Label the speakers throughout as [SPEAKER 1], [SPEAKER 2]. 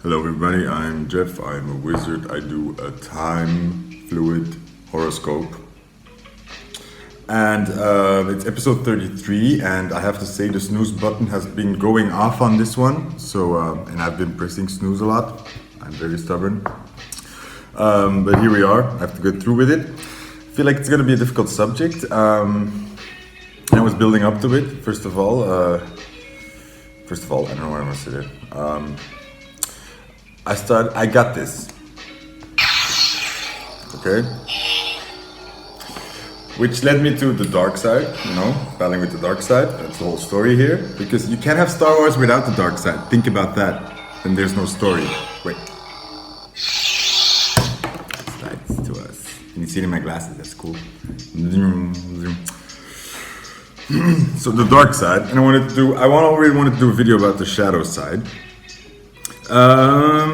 [SPEAKER 1] Hello everybody, I'm Jeff, I'm a wizard, I do a time fluid horoscope. And it's episode 33 and I have to say the snooze button has been going off on this one. So, and I've been pressing snooze a lot, I'm very stubborn. But here we are, I have to get through with it. I feel like it's going to be a difficult subject. I was building up to it, first of all, I don't know what I'm going to say there. I got this, okay? Which led me to the dark side, battling with the dark side. That's the whole story here. Because you can't have Star Wars without the dark side. Think about that. Then there's no story. Wait. Slides to us. Can you see it in my glasses? That's cool. So the dark side, and I already wanted to do a video about the shadow side.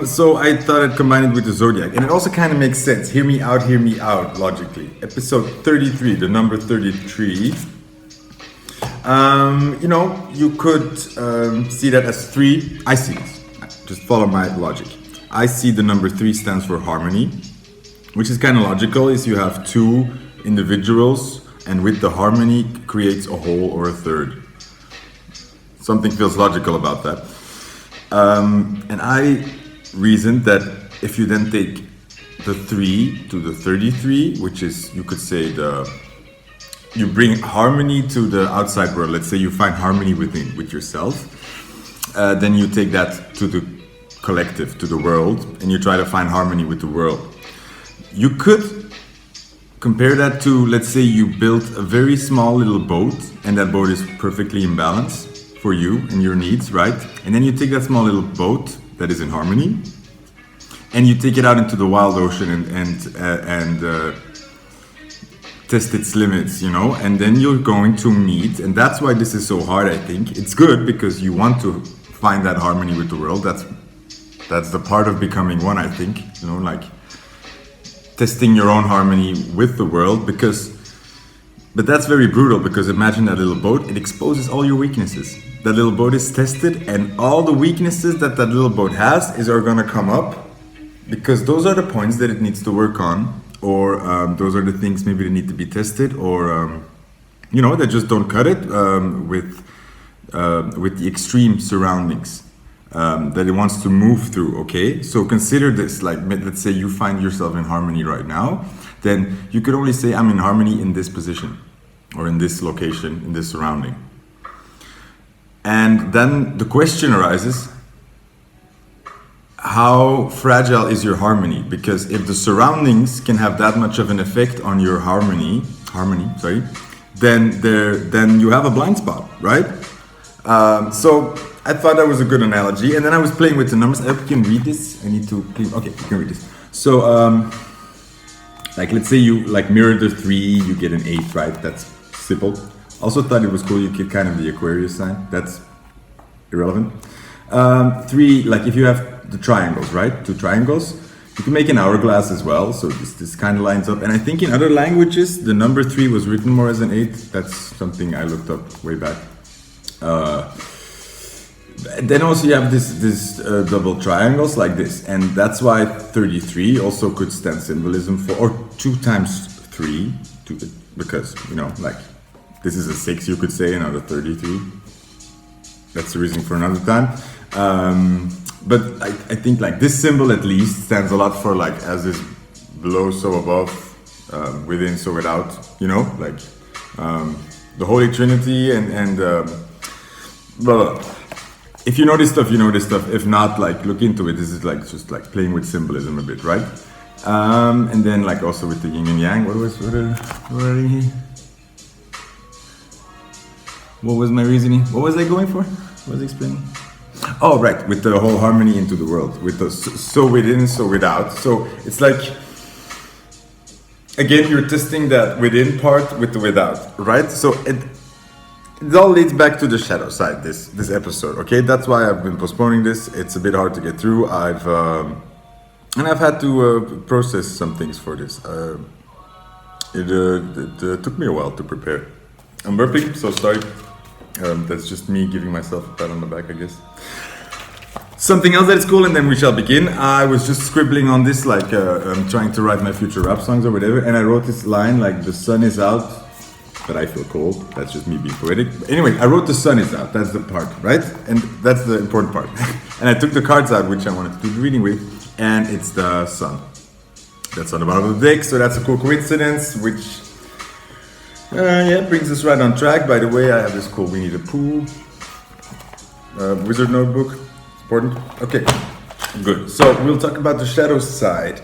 [SPEAKER 1] So I thought I'd combine it with the zodiac, and it also kind of makes sense. Hear me out logically. Episode 33, the number 33. You could see that as 3. I see this. Just follow my logic. I see the number 3 stands for harmony, which is kind of logical. Is you have 2 individuals, and with the harmony creates a whole or a third. Something feels logical about that. And I reasoned that if you then take the 3 to the 33, which is, you could say, you bring harmony to the outside world. Let's say you find harmony with yourself. Then you take that to the collective, to the world, and you try to find harmony with the world. You could compare that to, let's say you built a very small little boat, and that boat is perfectly in balance for you and your needs, right? And then you take that small little boat that is in harmony, and you take it out into the wild ocean and test its limits, and then you're going to meet, and that's why this is so hard, I think. It's good because you want to find that harmony with the world. That's the part of becoming one, I think, like testing your own harmony with the world, but that's very brutal, because imagine that little boat, it exposes all your weaknesses. That little boat is tested, and all the weaknesses that little boat has are going to come up, because those are the points that it needs to work on, or those are the things maybe that need to be tested, or that just don't cut it with the extreme surroundings that it wants to move through. Okay, so consider this, like, let's say you find yourself in harmony right now, then you could only say I'm in harmony in this position, or in this location, in this surrounding. And then the question arises, how fragile is your harmony? Because if the surroundings can have that much of an effect on your harmony, then you have a blind spot, right? So I thought that was a good analogy, and then I was playing with the numbers. I hope you can read this. Okay, you can read this. So, like, let's say you mirror the 3, you get an 8, right? That's simple. Also thought it was cool, you get kind of the Aquarius sign. That's irrelevant. 3, like if you have the triangles, right? 2 triangles. You can make an hourglass as well, so this kind of lines up. And I think in other languages, the number 3 was written more as an 8. That's something I looked up way back. Then also you have this double triangles like this, and that's why 33 also could stand symbolism for, or 2 times 3, because like this is a 6, you could say, another 33. That's the reason for another time. But I think like this symbol at least stands a lot for, like, as is below so above, within so without, like the Holy Trinity and blah, blah. If you know this stuff, you know this stuff. If not, like, look into it. This is like just like playing with symbolism a bit, right? And then like also with the yin and yang. What was my reasoning? What was I going for? What was I explaining? Oh, right, with the whole harmony into the world, with the so within, so without. So it's like, again, you're testing that within part with the without, right? So it all leads back to the shadow side, this episode, okay? That's why I've been postponing this. It's a bit hard to get through. I've had to process some things for this. It took me a while to prepare. I'm burping, so sorry. That's just me giving myself a pat on the back, I guess. Something else that is cool, and then we shall begin. I was just scribbling on this, like I'm trying to write my future rap songs or whatever, and I wrote this line like the sun is out, but I feel cold. That's just me being poetic. But anyway, I wrote the sun is out. That's the part, right? And that's the important part. And I took the cards out, which I wanted to do the reading with, and it's the sun. That's on the bottom of the deck, so that's a cool coincidence, which brings us right on track. By the way, I have this cool Winnie the Pooh wizard notebook. Important. Okay, good. So we'll talk about the shadow side.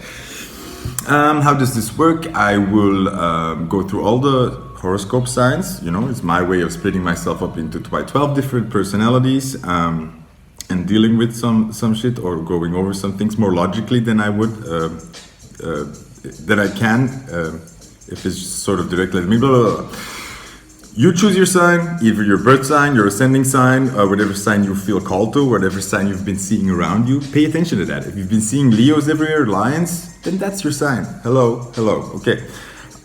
[SPEAKER 1] How does this work? I will go through all the horoscope signs. You know, it's my way of splitting myself up into 12 different personalities and dealing with some shit or going over some things more logically than I would, that I can, if it's sort of direct, let me blah, blah, blah. You choose your sign, either your birth sign, your ascending sign, whatever sign you feel called to, whatever sign you've been seeing around you. Pay attention to that. If you've been seeing Leos everywhere, lions, then that's your sign. Hello. Okay.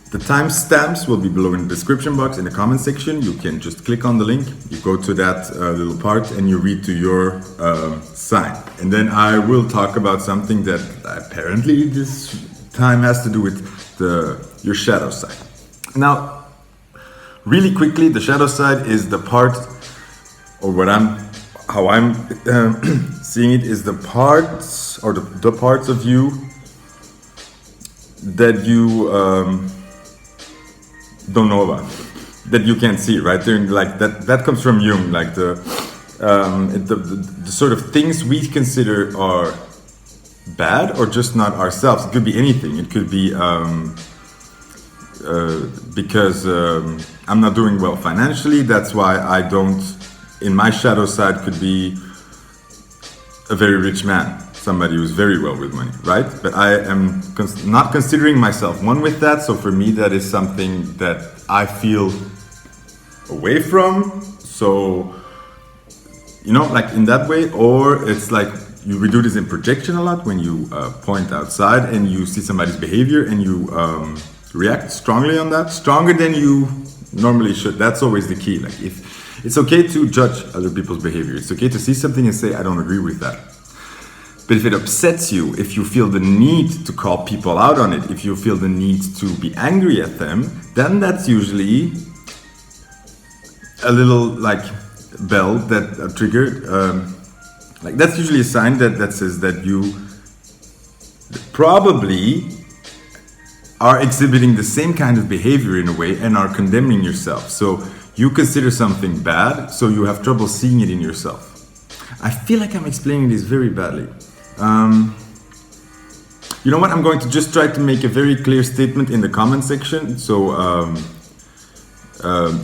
[SPEAKER 1] The timestamps will be below in the description box in the comment section. You can just click on the link, you go to that little part, and you read to your sign. And then I will talk about something that apparently this time has to do with your shadow side. Now, really quickly, the shadow side is the part, or how I'm seeing it, is the parts, or the parts of you that you don't know about, that you can't see, right? They're like that comes from Jung, like the sort of things we consider are bad or just not ourselves. It could be anything. It could be because I'm not doing well financially, that's why I don't, in my shadow side could be a very rich man, somebody who's very well with money, right? But I am not considering myself one with that, so for me that is something that I feel away from, so, you know, like in that way. Or it's like, we do this in projection a lot, when you point outside and you see somebody's behavior and you react strongly on that, stronger than you normally should. That's always the key. Like, if it's okay to judge other people's behavior, it's okay to see something and say I don't agree with that, but if it upsets you, if you feel the need to call people out on it, if you feel the need to be angry at them, then that's usually a little like bell that triggered, like that's usually a sign that says that you probably are exhibiting the same kind of behavior in a way and are condemning yourself. So you consider something bad, so you have trouble seeing it in yourself. I feel like I'm explaining this very badly. You know what? I'm going to just try to make a very clear statement in the comment section, so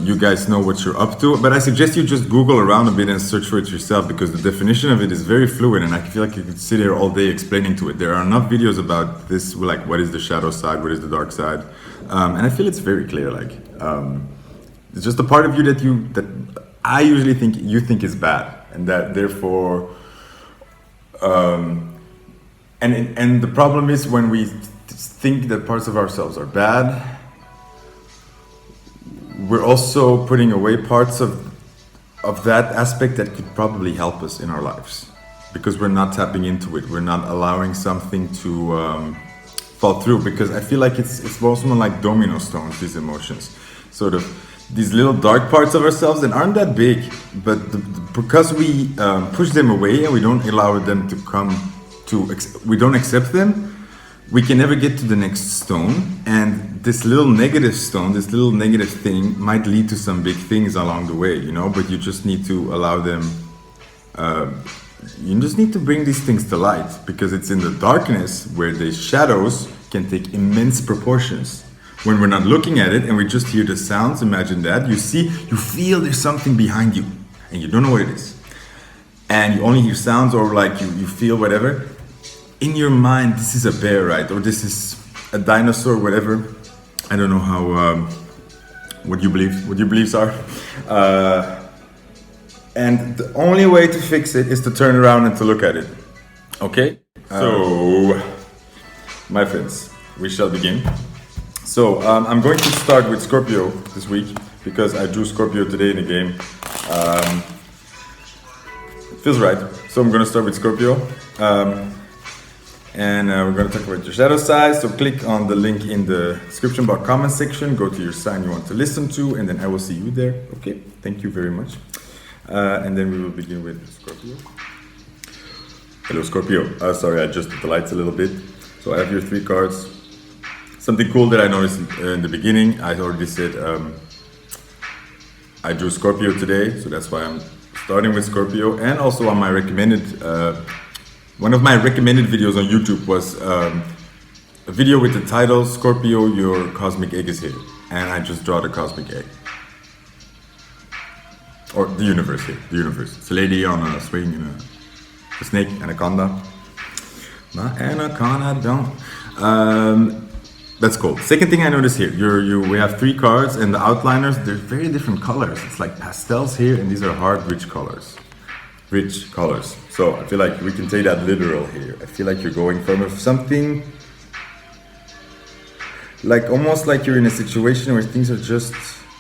[SPEAKER 1] you guys know what you're up to. But I suggest you just Google around a bit and search for it yourself, because the definition of it is very fluid, and I feel like you could sit here all day explaining to it. There are enough videos about this, like what is the shadow side, what is the dark side, and I feel it's very clear. Like it's just a part of you that I usually think you think is bad, and that therefore, and the problem is when we think that parts of ourselves are bad, we're also putting away parts of that aspect that could probably help us in our lives, because we're not tapping into it. We're not allowing something to fall through, because I feel like it's also like domino stones, these emotions, sort of these little dark parts of ourselves that aren't that big, but because we push them away and we don't allow them to come to, we don't accept them, we can never get to the next stone. And this little negative stone, this little negative thing might lead to some big things along the way, you know, but you just need to allow them, you just need to bring these things to light, because it's in the darkness where the shadows can take immense proportions. When we're not looking at it and we just hear the sounds, imagine that, you feel there's something behind you and you don't know what it is. And you only hear sounds, or like you feel whatever. In your mind, this is a bear, right? Or this is a dinosaur, whatever. I don't know how, what your beliefs are. And the only way to fix it is to turn around and to look at it. Okay? So, my friends, we shall begin. So, I'm going to start with Scorpio this week, because I drew Scorpio today in a game. Feels right. So I'm gonna start with Scorpio. And we're gonna talk about your shadow side. So click on the link in the description box comment section. Go to your sign you want to listen to, and then I will see you there. Okay, thank you very much. And then we will begin with Scorpio. Hello, Scorpio. Sorry, I adjusted the lights a little bit. So I have your 3 cards. Something cool that I noticed in the beginning, I already said I drew Scorpio today, so that's why I'm starting with Scorpio. And also on my recommended, one of my recommended videos on YouTube was a video with the title, Scorpio, your cosmic egg is here. And I just draw the cosmic egg. Or the universe here, the universe. It's a lady on a swing in a snake, anaconda. My anaconda don't. That's cool. Second thing I noticed here, we have 3 cards and the outliners, they're very different colors. It's like pastels here, and these are hard, rich colors. Rich colors. So I feel like we can take that literal here. I feel like you're going from something, like almost like you're in a situation where things are just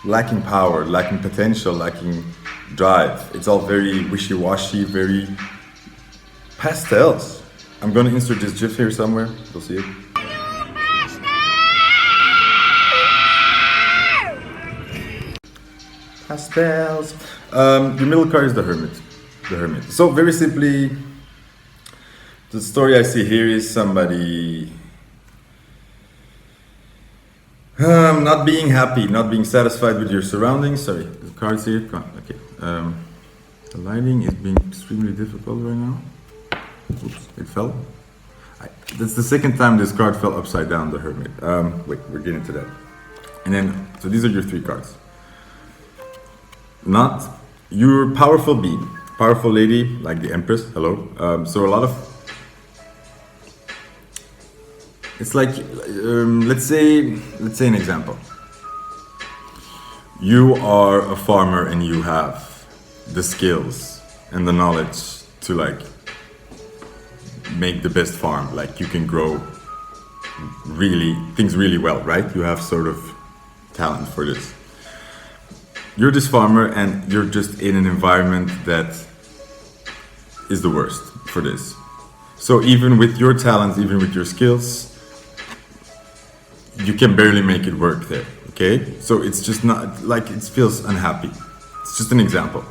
[SPEAKER 1] lacking power, lacking potential, lacking drive. It's all very wishy-washy, very pastels. I'm gonna insert this GIF here somewhere. You'll see it. Pastels. Your middle card is the Hermit. The Hermit. So very simply, the story I see here is somebody not being happy, not being satisfied with your surroundings. Sorry, the cards here. Okay. The lighting is being extremely difficult right now. Oops, it fell. That's the second time this card fell upside down, the Hermit. Wait, we're getting to that. And then, so these are your 3 cards. Not your powerful being, powerful lady, like the Empress, hello. So a lot of, it's like, let's say an example. You are a farmer and you have the skills and the knowledge to like make the best farm. Like you can grow things really well, right? You have sort of talent for this. You're this farmer and you're just in an environment that is the worst for this. So even with your talents, even with your skills, you can barely make it work there, okay? So it's just not, like it feels unhappy. It's just an example.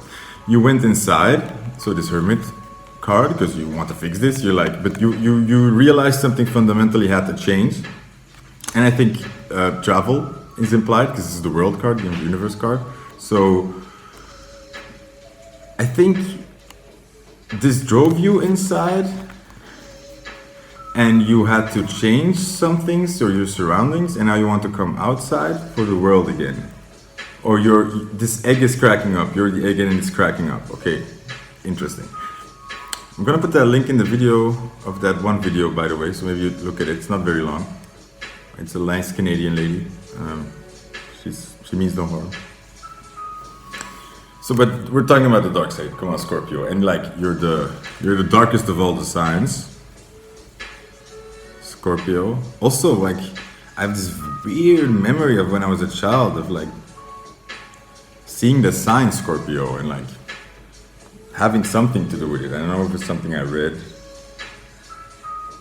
[SPEAKER 1] You went inside, so this Hermit card, because you want to fix this, you're like, but you realize something fundamentally had to change. And I think travel is implied, because this is the World card, the Universe card. So I think this drove you inside and you had to change some things or your surroundings, and now you want to come outside for the world again. Or this egg is cracking up, you're the egg and it's cracking up. Okay, interesting. I'm gonna put that link in the video of that one video, by the way, so maybe you look at it. It's not very long. It's a nice Canadian lady. She means no harm. So, but we're talking about the dark side. Come on, Scorpio, and like you're the darkest of all the signs. Scorpio. Also, like I have this weird memory of when I was a child of like seeing the sign Scorpio and like having something to do with it. I don't know if it's something I read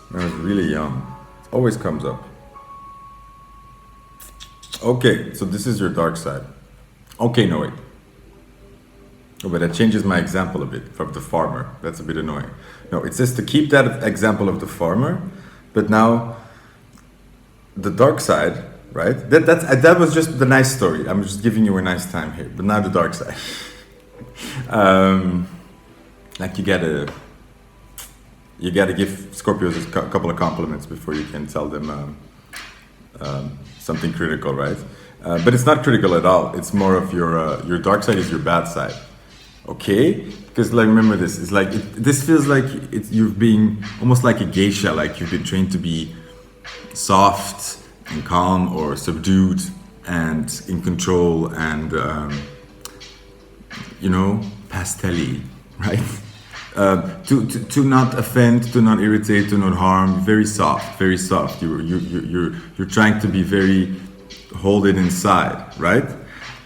[SPEAKER 1] when I was really young. It always comes up. Okay, so this is your dark side. Okay, no wait. Oh, but that changes my example a bit from the farmer. That's a bit annoying. No, it says to keep that example of the farmer, but now the dark side, right? That was just the nice story. I'm just giving you a nice time here, but now the dark side. Like you gotta give Scorpios a couple of compliments before you can tell them something critical, right? But it's not critical at all. It's more of your dark side is your bad side. Okay, because like remember this, it's like this feels like you've been almost like a geisha, like you've been trained to be soft and calm or subdued and in control and pastel-y, right? To not offend, to not irritate, to not harm, very soft, very soft. You're trying to be very hold it inside, right?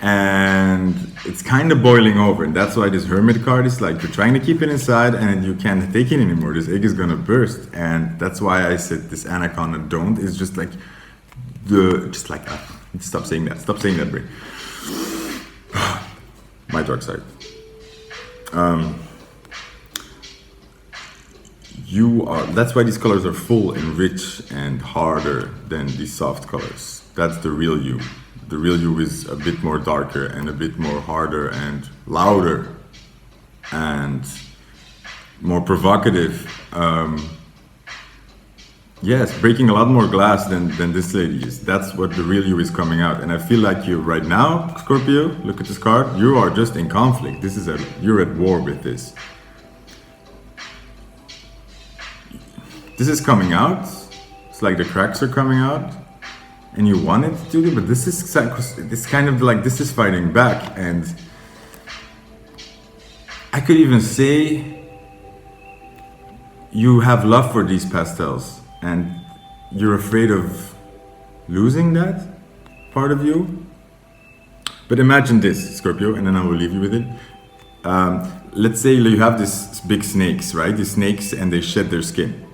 [SPEAKER 1] And it's kind of boiling over, and that's why this Hermit card is like, you're trying to keep it inside and you can't take it anymore. This egg is gonna burst, and that's why I said this anaconda don't. It's just like stop saying that. Stop saying that, Bray. My dark side. That's why these colors are full and rich and harder than these soft colors. That's the real you. The real you is a bit more darker and a bit more harder and louder and more provocative. Yes, breaking a lot more glass than this lady is. That's what the real you is coming out. And I feel like you right now, Scorpio, look at this card, you are just in conflict. You're at war with this. This is coming out. It's like the cracks are coming out. And you want it to do, but this is kind of like, this is fighting back. And I could even say you have love for these pastels and you're afraid of losing that part of you. But imagine this, Scorpio, and then I will leave you with it. Let's say you have these big snakes, right? These snakes, and they shed their skin.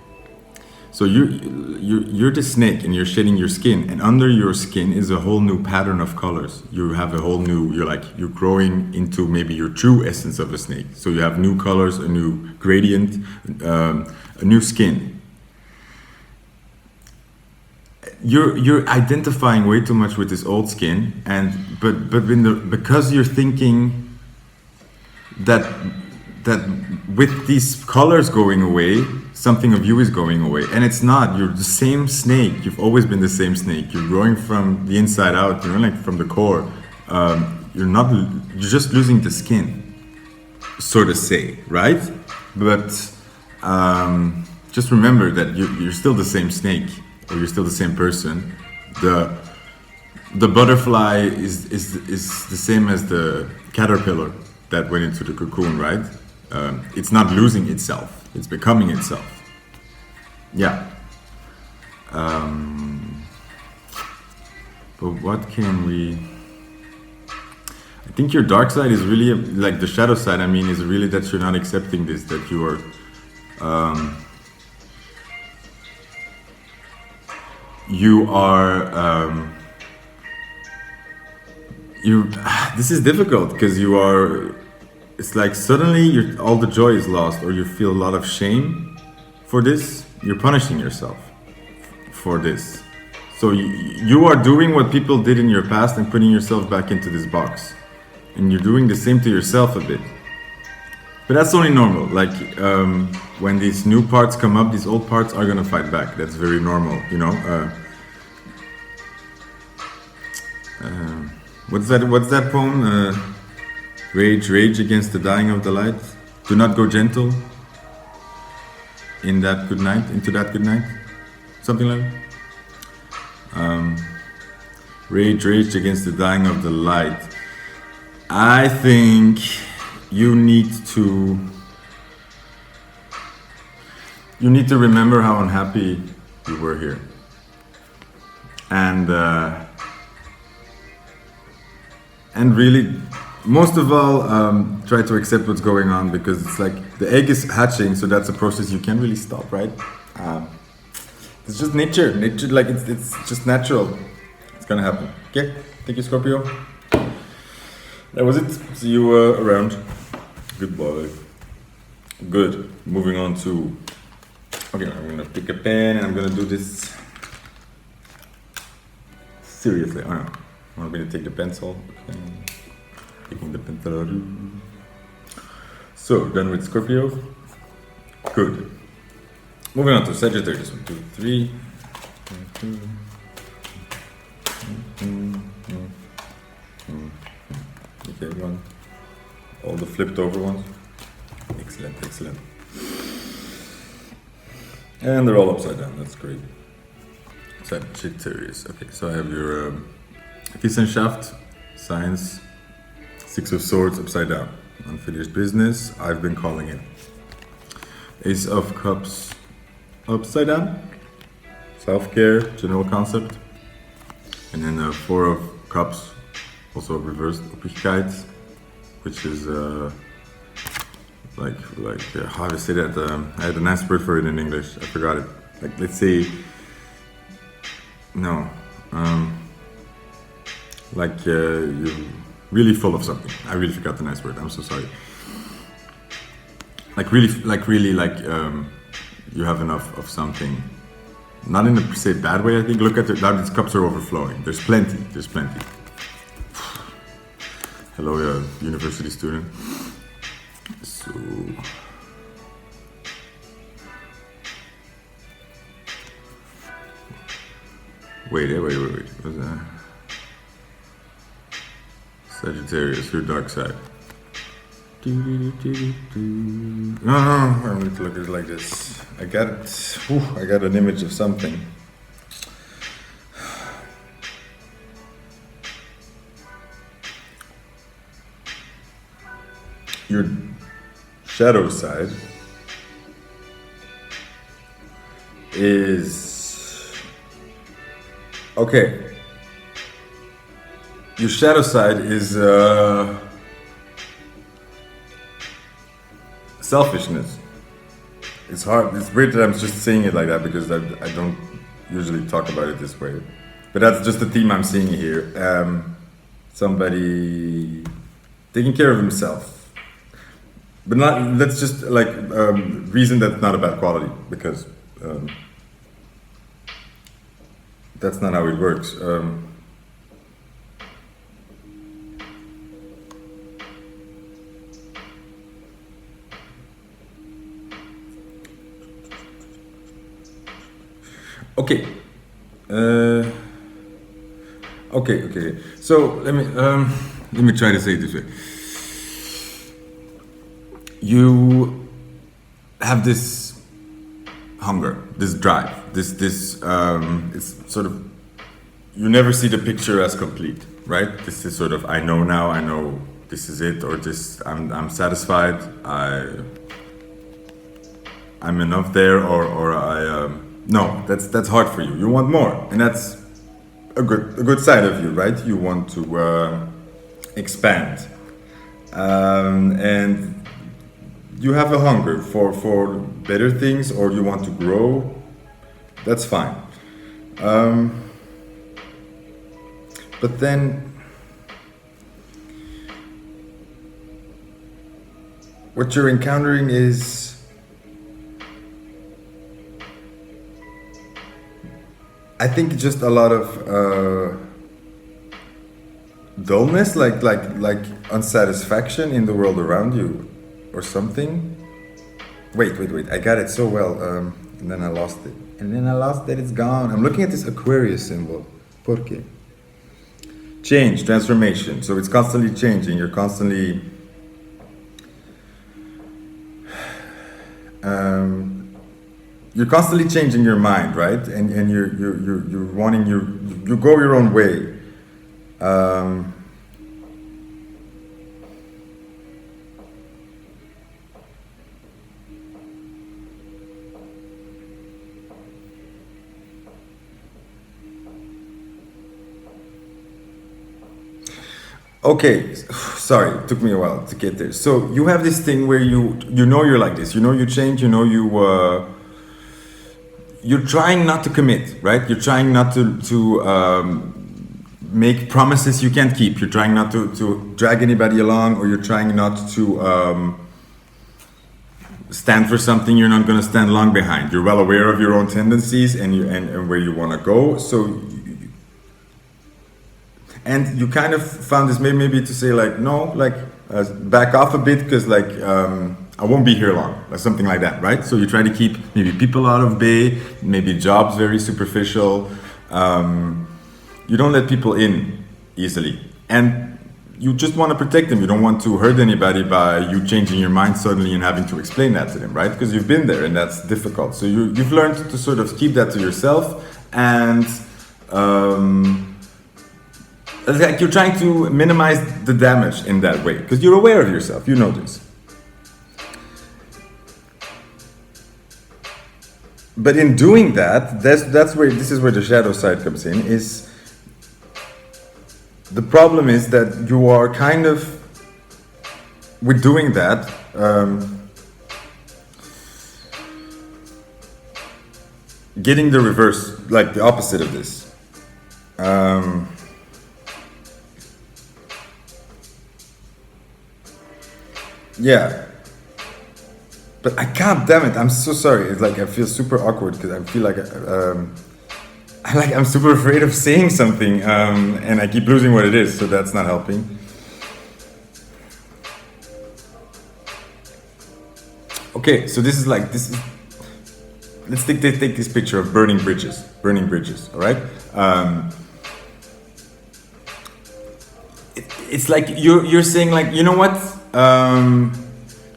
[SPEAKER 1] So you're the snake and you're shedding your skin, and under your skin is a whole new pattern of colors. You have a whole new, you're growing into maybe your true essence of a snake. So you have new colors, a new gradient, a new skin. You're identifying way too much with this old skin, but because you're thinking that with these colors going away, something of you is going away, and it's not. You're the same snake. You've always been the same snake. You're growing from the inside out, like from the core. You're just losing the skin, so to say, right? But just remember that you're still the same snake, or you're still the same person. The butterfly is the same as the caterpillar that went into the cocoon, right? It's not losing itself. It's becoming itself. Yeah. But what can we... I think your dark side is really, like the shadow side, is really that you're not accepting this, that you are... this is difficult because you are... It's like suddenly all the joy is lost, or you feel a lot of shame for this. You're punishing yourself for this. So you are doing what people did in your past and putting yourself back into this box. And you're doing the same to yourself a bit. But that's only normal. Like when these new parts come up, these old parts are gonna fight back. That's very normal, What's that poem? Rage against the dying of the light. Do not go gentle into that good night. Something like that. Rage against the dying of the light. I think you need to remember how unhappy you were here. And really, most of all, try to accept what's going on, because it's like the egg is hatching, so that's a process you can't really stop, right? It's just nature, like it's just natural. It's gonna happen. Okay, thank you, Scorpio. That was it. See you around. Goodbye. Good. Moving on to... Okay, I'm gonna pick a pen and I'm gonna do this seriously. Oh no, I'm gonna take the pencil. Okay. Taking the pencil. So, done with Scorpio. Good. Moving on to Sagittarius. 1, 2, 3. 1, 2. Okay, one. All the flipped over ones. Excellent. And they're all upside down. That's great. Sagittarius. Okay, so I have your Wissenschaft, science, 6 of Swords upside down. Unfinished business. I've been calling it. Ace of Cups upside down. Self-care, general concept. And then 4 of Cups, also reversed. Obrigkeit. which is how do I say that? I had a nice word for it in English. I forgot it. Like, let's say, no, you're really full of something. I really forgot the nice word. I'm so sorry. You have enough of something. Not in a per se bad way, I think. Look at it, now these cups are overflowing. There's plenty. Hello, university student. So, wait. What's that? Sagittarius, your dark side. No, I need to look at it like this. I got an image of something. Your shadow side is okay. Your shadow side is selfishness. It's hard. It's weird that I'm just saying it like that because I don't usually talk about it this way. But that's just the theme I'm seeing here. Somebody taking care of himself. But let's just reason that's not a bad quality because that's not how it works. Okay. Okay. So let me try to say it this way. You have this hunger, this drive, this it's sort of, you never see the picture as complete, right? This is sort of, I know this is it, or this, I'm satisfied, I'm enough there, or no, that's hard for you. You want more, and that's a good side of you, right? You want to expand, and you have a hunger for better things, or you want to grow. That's fine. But then, what you're encountering is, I think, just a lot of dullness, like unsatisfaction in the world around you, or something. Wait, I got it so well, and then I lost it. It's gone. I'm looking at this Aquarius symbol. ¿Por qué? Change, transformation. So it's constantly changing. You're constantly changing your mind, right? And you're wanting you go your own way. Okay, sorry, it took me a while to get there. So you have this thing where you know you're like this, you know you change, you know you're trying not to commit, right? You're trying not to make promises you can't keep. You're trying not to drag anybody along, or you're trying not to stand for something you're not going to stand long behind. You're well aware of your own tendencies and where you want to go. So. And you kind of found this maybe to say back off a bit because I won't be here long, or something like that, right? So you try to keep maybe people out of bay, maybe jobs very superficial. You don't let people in easily, and you just want to protect them. You don't want to hurt anybody by you changing your mind suddenly and having to explain that to them, right? Because you've been there and that's difficult. So you've learned to sort of keep that to yourself, and like you're trying to minimize the damage in that way because you're aware of yourself. You know this. But in doing that, this is where the shadow side comes in. Is the problem is that you are kind of with doing that, getting the reverse, like the opposite of this. Yeah. But I can't, damn it, I'm so sorry. It's like I feel super awkward because I feel like I'm super afraid of saying something, and I keep losing what it is, so that's not helping. Okay, so this is, let's take this picture of burning bridges, all right? It's like you're saying, like, you know what?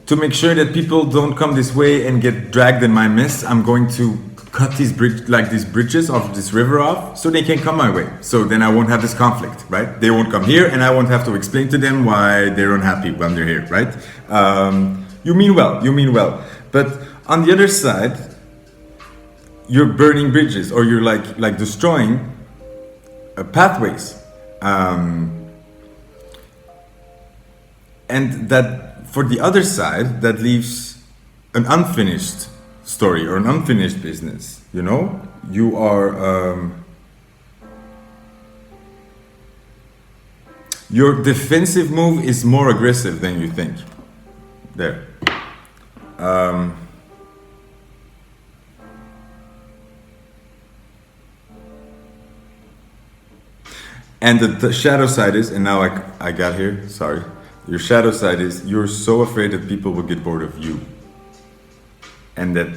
[SPEAKER 1] To make sure that people don't come this way and get dragged in my mess, I'm going to cut these bridges of this river off, so they can come my way. So then I won't have this conflict, right? They won't come here, and I won't have to explain to them why they're unhappy when they're here, right? You mean well. But on the other side, you're burning bridges, or you're like destroying pathways, and that. For the other side, that leaves an unfinished story or an unfinished business. You know, you are your defensive move is more aggressive than you think. There. And the shadow side is, and now I got here. Sorry. Your shadow side is you're so afraid that people will get bored of you, and that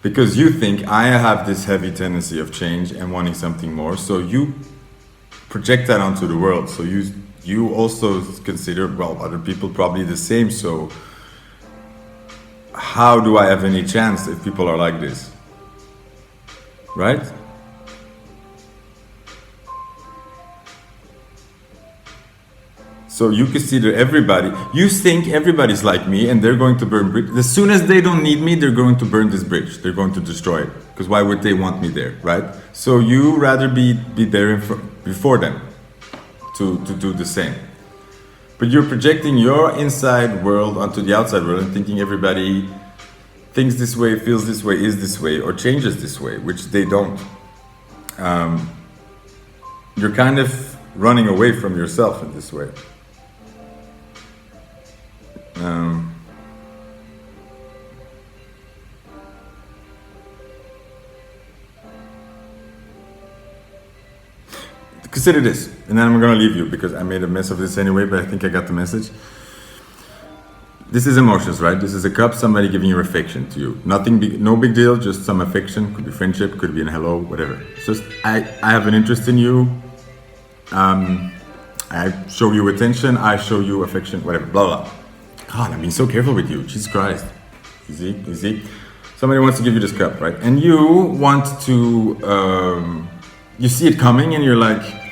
[SPEAKER 1] because you think I have this heavy tendency of change and wanting something more, so you project that onto the world. So you also consider, well, other people probably the same. So how do I have any chance if people are like this, right? So you consider everybody, you think everybody's like me and they're going to burn bridge. As soon as they don't need me, they're going to burn this bridge. They're going to destroy it. Because why would they want me there, right? So you rather be there before them to do the same. But you're projecting your inside world onto the outside world and thinking everybody thinks this way, feels this way, is this way, or changes this way, which they don't. You're kind of running away from yourself in this way. Consider this, and then I'm gonna leave you because I made a mess of this anyway, but I think I got the message. This is emotions, right? This is a cup, somebody giving your affection to you. Nothing big, no big deal, just some affection. Could be friendship, could be a hello, whatever. It's just, I have an interest in you. I show you attention, I show you affection, whatever, blah, blah. God, I'm being so careful with you, Jesus Christ. Easy. Somebody wants to give you this cup, right? And you want to, you see it coming and you're like,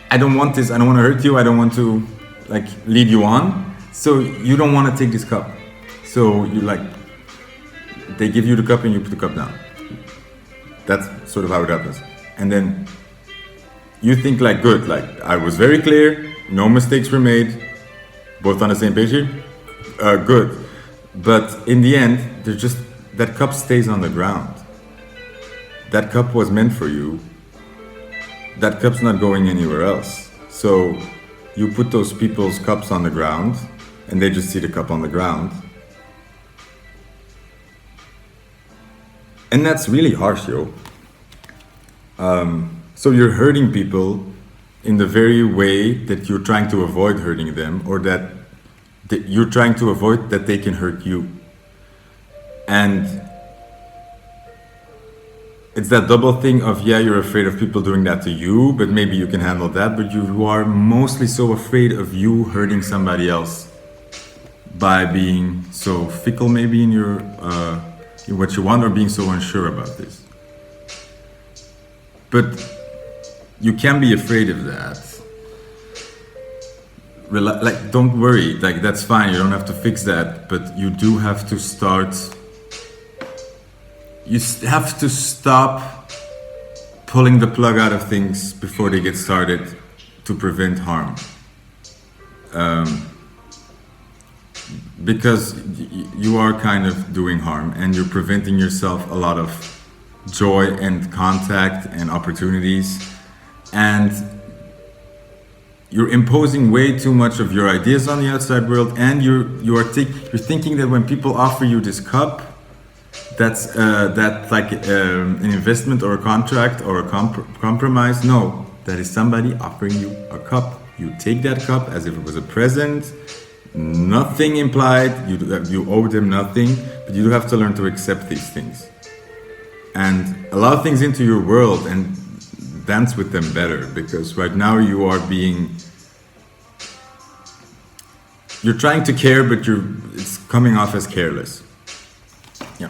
[SPEAKER 1] I don't want this, I don't want to hurt you, I don't want to like lead you on. So you don't want to take this cup. So you like, they give you the cup and you put the cup down. That's sort of how it happens. And then you think like, good, like I was very clear, no mistakes were made, both on the same page here, good. But in the end, there's just, that cup stays on the ground. That cup was meant for you. That cup's not going anywhere else. So you put those people's cups on the ground and they just see the cup on the ground. And that's really harsh, yo. So you're hurting people in the very way that you're trying to avoid hurting them, or that you're trying to avoid that they can hurt you. And it's that double thing of, yeah, you're afraid of people doing that to you, but maybe you can handle that, but you are mostly so afraid of you hurting somebody else by being so fickle maybe in your in what you want, or being so unsure about this. But you can be afraid of that. Like, don't worry, like that's fine, you don't have to fix that, but you do have to start. You have to stop pulling the plug out of things before they get started to prevent harm. because you are kind of doing harm and you're preventing yourself a lot of joy and contact and opportunities, and you're imposing way too much of your ideas on the outside world, and you're thinking that when people offer you this cup, that's like an investment or a contract or a compromise. No, that is somebody offering you a cup. You take that cup as if it was a present. Nothing implied. You owe them nothing, but you do have to learn to accept these things and allow things into your world and dance with them better, because right now you're trying to care, but it's coming off as careless. Yeah.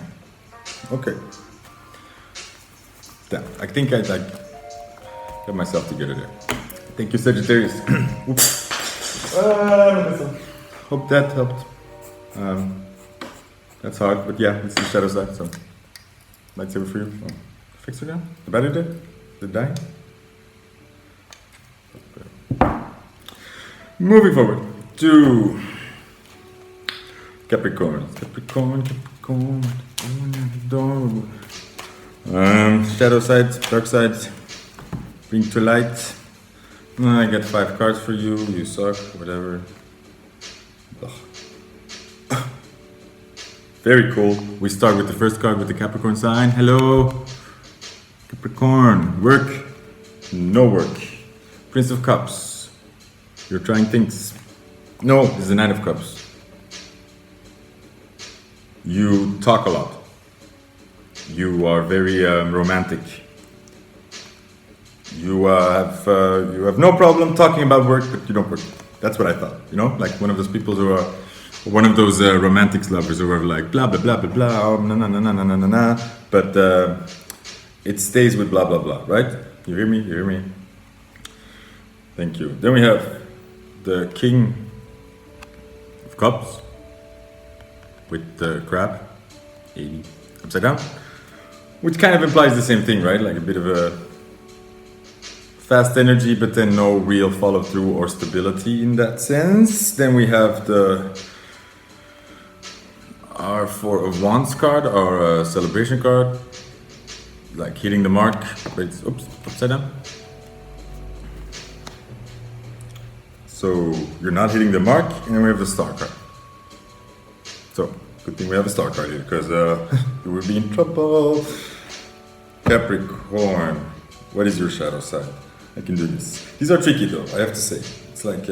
[SPEAKER 1] Okay. I think I got myself together there. Thank you, Sagittarius. Oops. Hope that helped. That's hard, but yeah, it's the shadow side, so lightsaber for you. Oh, fix it now. The battery dead? Did it die? Moving forward to Capricorn. Capricorn. Shadow side, dark side. Bring to light. I get 5 cards for you. You suck. Whatever. Ugh. Very cool. We start with the first card with the Capricorn sign. Hello, Capricorn. Work. No work. Prince of Cups. You're trying things. No, this is the Knight of Cups. You talk a lot. You are very romantic. You have no problem talking about work, but you don't work. That's what I thought. You know, like one of those people who are one of those romantic lovers who are like blah blah blah blah blah. Oh, na na na na na na na. But it stays with blah blah blah, right? You hear me? You hear me? Thank you. Then we have the King of Cups with the crab, 80 upside down, which kind of implies the same thing, right? Like a bit of a fast energy, but then no real follow through or stability in that sense. Then we have the our Four of Wands card, our celebration card, like hitting the mark, but it's upside down. So you're not hitting the mark, and then we have the star card. So good thing we have a star card here, because you would be in trouble. Capricorn, what is your shadow side? I can do this. These are tricky though, I have to say. It's like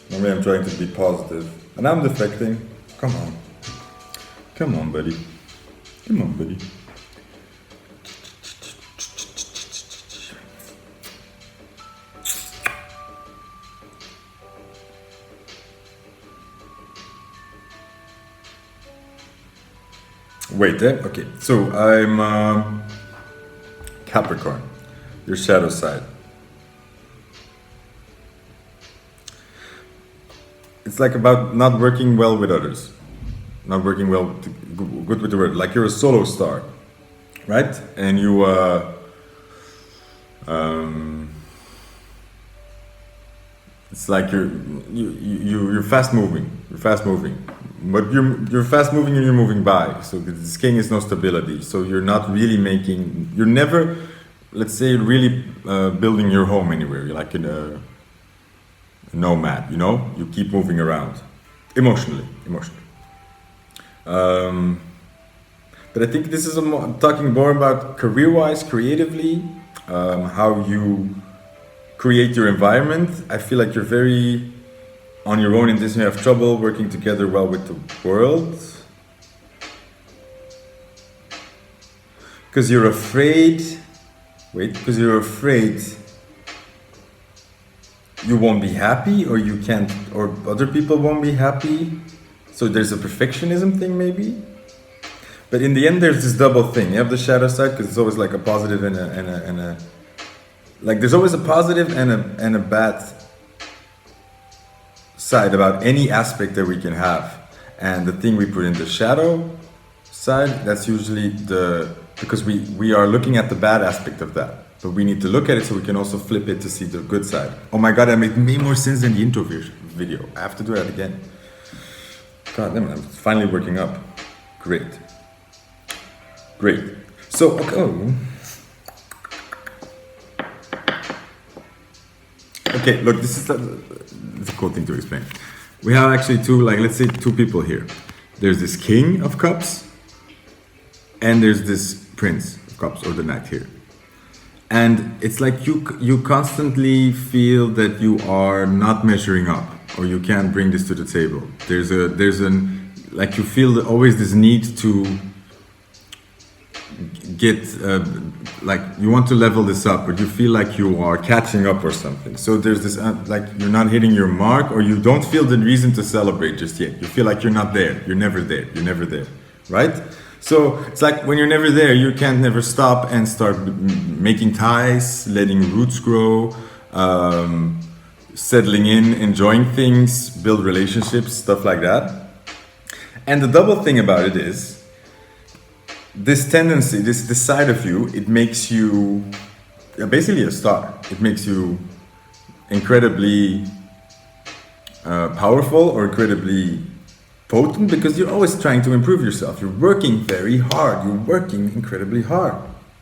[SPEAKER 1] normally I'm trying to be positive, and I'm deflecting. Come on, buddy. Come on, buddy. Wait, okay, so I'm Capricorn, your shadow side. It's like about not working well with others, not working well, good with the word, like you're a solo star, right? And it's like you're fast moving, but you're fast moving and you're moving by. So this king is no stability. So you're not really you're never, let's say, really building your home anywhere. You're like a nomad, you know? You keep moving around, emotionally. But I think this is talking more about career-wise, creatively, how you create your environment. I feel like you're very on your own in this, and you have trouble working together well with the world. Because you're afraid, you won't be happy, or you can't, or other people won't be happy. So there's a perfectionism thing maybe. But in the end, there's this double thing. You have the shadow side, because it's always like a positive and a like there's always a positive and a bad side about any aspect that we can have. And the thing we put in the shadow side, that's usually because we are looking at the bad aspect of that. but we need to look at it so we can also flip it to see the good side. Oh my god, that made way more sense than the intro video. I have to do that again. God damn it, I'm finally working up. Great. So, okay, look, this is a cool thing to explain. We have actually let's say two people here. There's this King of Cups, and there's this Prince of Cups, or the Knight here. And it's like you constantly feel that you are not measuring up, or you can't bring this to the table. Like you feel always this need to get, like you want to level this up, but you feel like you are catching up or something. So there's this, like you're not hitting your mark, or you don't feel the reason to celebrate just yet. You feel like you're not there. You're never there, right? So it's like when you're never there, you can't never stop and start making ties, letting roots grow, settling in, enjoying things, build relationships, stuff like that. And the double thing about it is, this tendency, this side of you, it makes you basically a star. It makes you incredibly powerful or incredibly potent, because you're always trying to improve yourself. You're working very hard. You're working incredibly hard.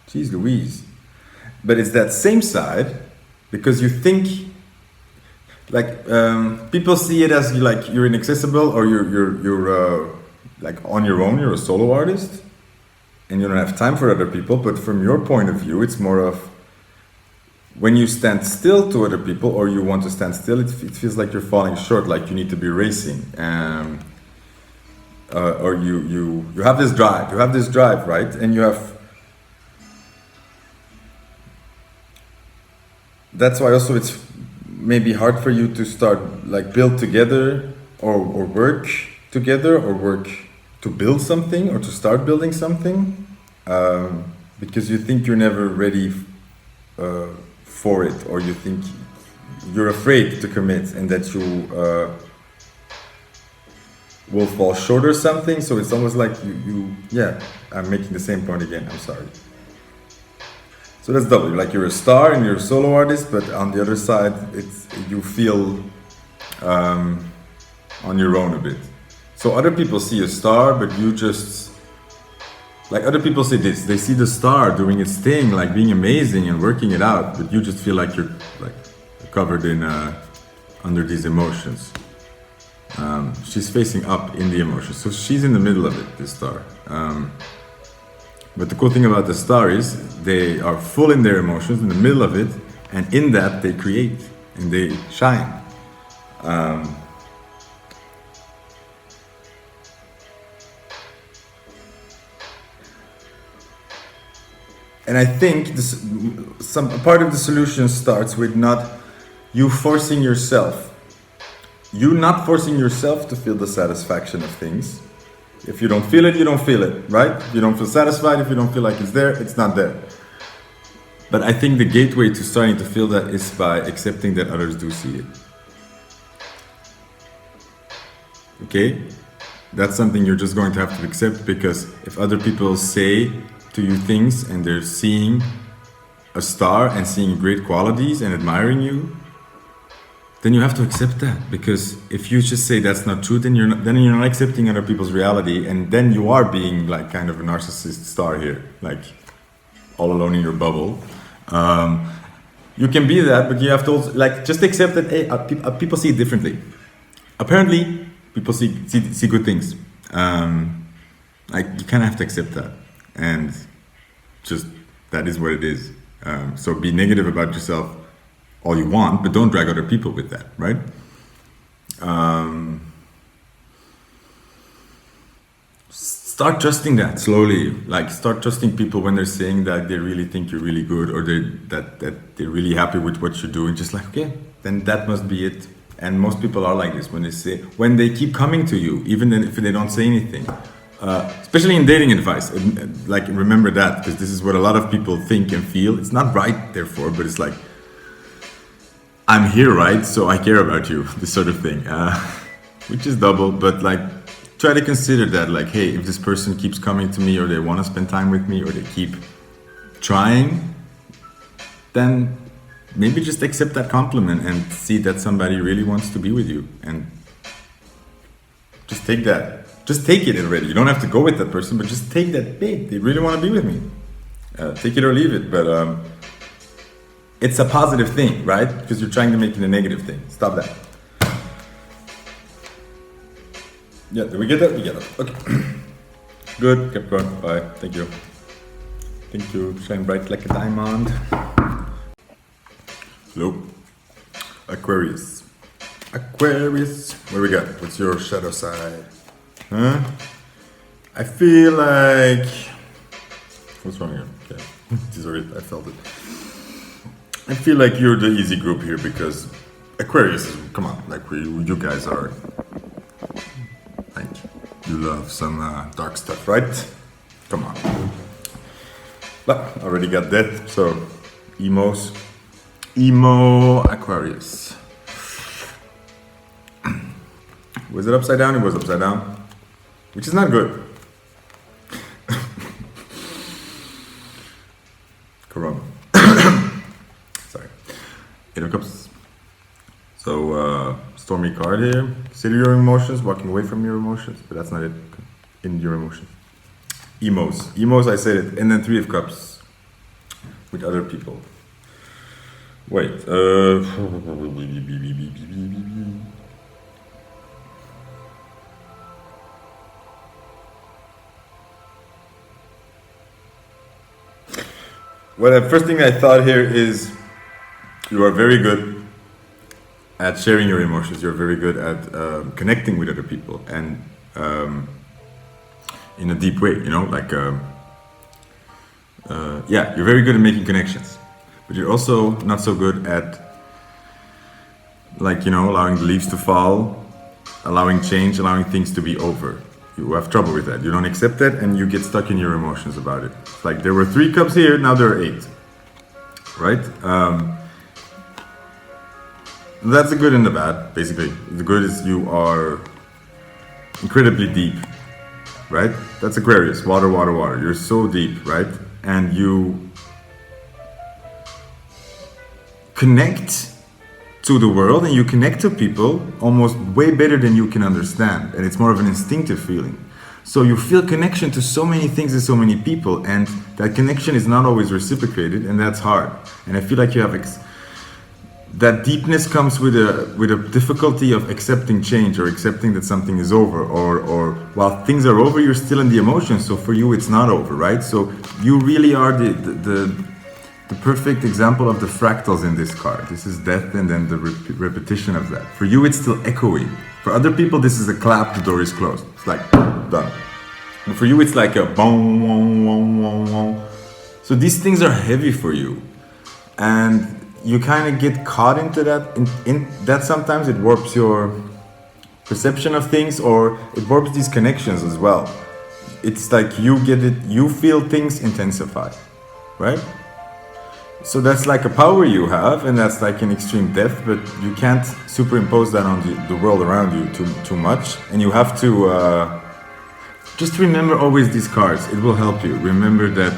[SPEAKER 1] Jeez Louise. But it's that same side, because you think, like, people see it as like you're inaccessible, or you're like on your own. You're a solo artist, and you don't have time for other people. But from your point of view, it's more of when you stand still to other people, or you want to stand still, it feels like you're falling short, like you need to be racing. Or you have this drive, right? And you have, that's why also it's maybe hard for you to start, like, build together, or work together, or work to build something, or to start building something, because you think you're never ready for it, or you think you're afraid to commit, and that you will fall short or something. So it's almost like yeah, I'm making the same point again, I'm sorry. So that's double. Like you're a star and you're a solo artist, but on the other side, you feel on your own a bit. So other people see a star, but you just, like, other people say this, they see the star doing its thing, like being amazing and working it out, but you just feel like you're like covered in under these emotions. She's facing up in the emotions, so she's in the middle of it, this star. But the cool thing about the star is they are full in their emotions, in the middle of it, and in that they create and they shine. And I think some part of the solution starts with not you forcing yourself. You not forcing yourself to feel the satisfaction of things. If you don't feel it, you don't feel it, right? If you don't feel satisfied, if you don't feel like it's there, it's not there. But I think the gateway to starting to feel that is by accepting that others do see it. Okay? That's something you're just going to have to accept, because if other people say to you things and they're seeing a star and seeing great qualities and admiring you, then you have to accept that. Because if you just say that's not true, then you're not accepting other people's reality, and then you are being like kind of a narcissist star here, like all alone in your bubble. You can be that, but you have to also, like, just accept that, hey, people see it differently. Apparently, people see good things. Like, you kind of have to accept that, and just that is what it is. So be negative about yourself all you want, but don't drag other people with that, right? Start trusting that slowly. Like, start trusting people when they're saying that they really think you're really good, or that they're really happy with what you're doing. Just like, okay, then that must be it. And most people are like this when they keep coming to you, even then if they don't say anything. Especially in dating advice, like, remember that, because this is what a lot of people think and feel. It's not right, therefore, but it's like, I'm here, right? So I care about you, this sort of thing, which is double. But like, try to consider that, like, hey, if this person keeps coming to me, or they want to spend time with me, or they keep trying, then maybe just accept that compliment and see that somebody really wants to be with you, and just take that. Just take it already. You don't have to go with that person, but just take that bait. They really want to be with me. Take it or leave it, but it's a positive thing, right? Because you're trying to make it a negative thing. Stop that. Yeah, did we get that? We get it. Okay. Good, Capricorn. Bye. Thank you. Thank you. Shine bright like a diamond. Hello. Aquarius. Aquarius. What do we got? What's your shadow side? Huh? I feel like... What's wrong here? Okay. Sorry, I felt it. I feel like you're the easy group here because Aquarius, come on, like you guys are... Like, you love some dark stuff, right? Come on. But already got that, so emos. Emo Aquarius. Was it upside down? It was upside down. Which is not good. Corona. Sorry. Eight of Cups. So, stormy card here. Consider your emotions, walking away from your emotions, but that's not it. In your emotions. Emos. Emos, I said it. And then Three of Cups. With other people. Wait. Well, the first thing I thought here is you are very good at sharing your emotions. You're very good at connecting with other people, and in a deep way, you know, like yeah, you're very good at making connections, but you're also not so good at, like, you know, allowing the leaves to fall, allowing change, allowing things to be over. You have trouble with that. You don't accept that, and you get stuck in your emotions about it. It's like there were 3 cups here, now there are 8. Right? That's the good and the bad, basically. The good is you are incredibly deep, right? That's Aquarius, water, water, water. You're so deep, right? And you connect to the world and you connect to people almost way better than you can understand, and it's more of an instinctive feeling. So you feel connection to so many things and so many people, and that connection is not always reciprocated, and that's hard. And I feel like you have that deepness comes with a difficulty of accepting change, or accepting that something is over, or while things are over, you're still in the emotions. So for you, it's not over, right? So you really are the perfect example of the fractals in this card. This is death and then the repetition of that. For you, it's still echoing. For other people, this is a clap, the door is closed. It's like, done. But for you, it's like a boom, boom, boom, boom, boom. So these things are heavy for you. And you kind of get caught into that. In that sometimes it warps your perception of things, or it warps these connections as well. It's like you get it, you feel things intensify, right? So that's like a power you have, and that's like an extreme depth, but you can't superimpose that on the world around you too much. And you have to just remember always these cards. It will help you. Remember that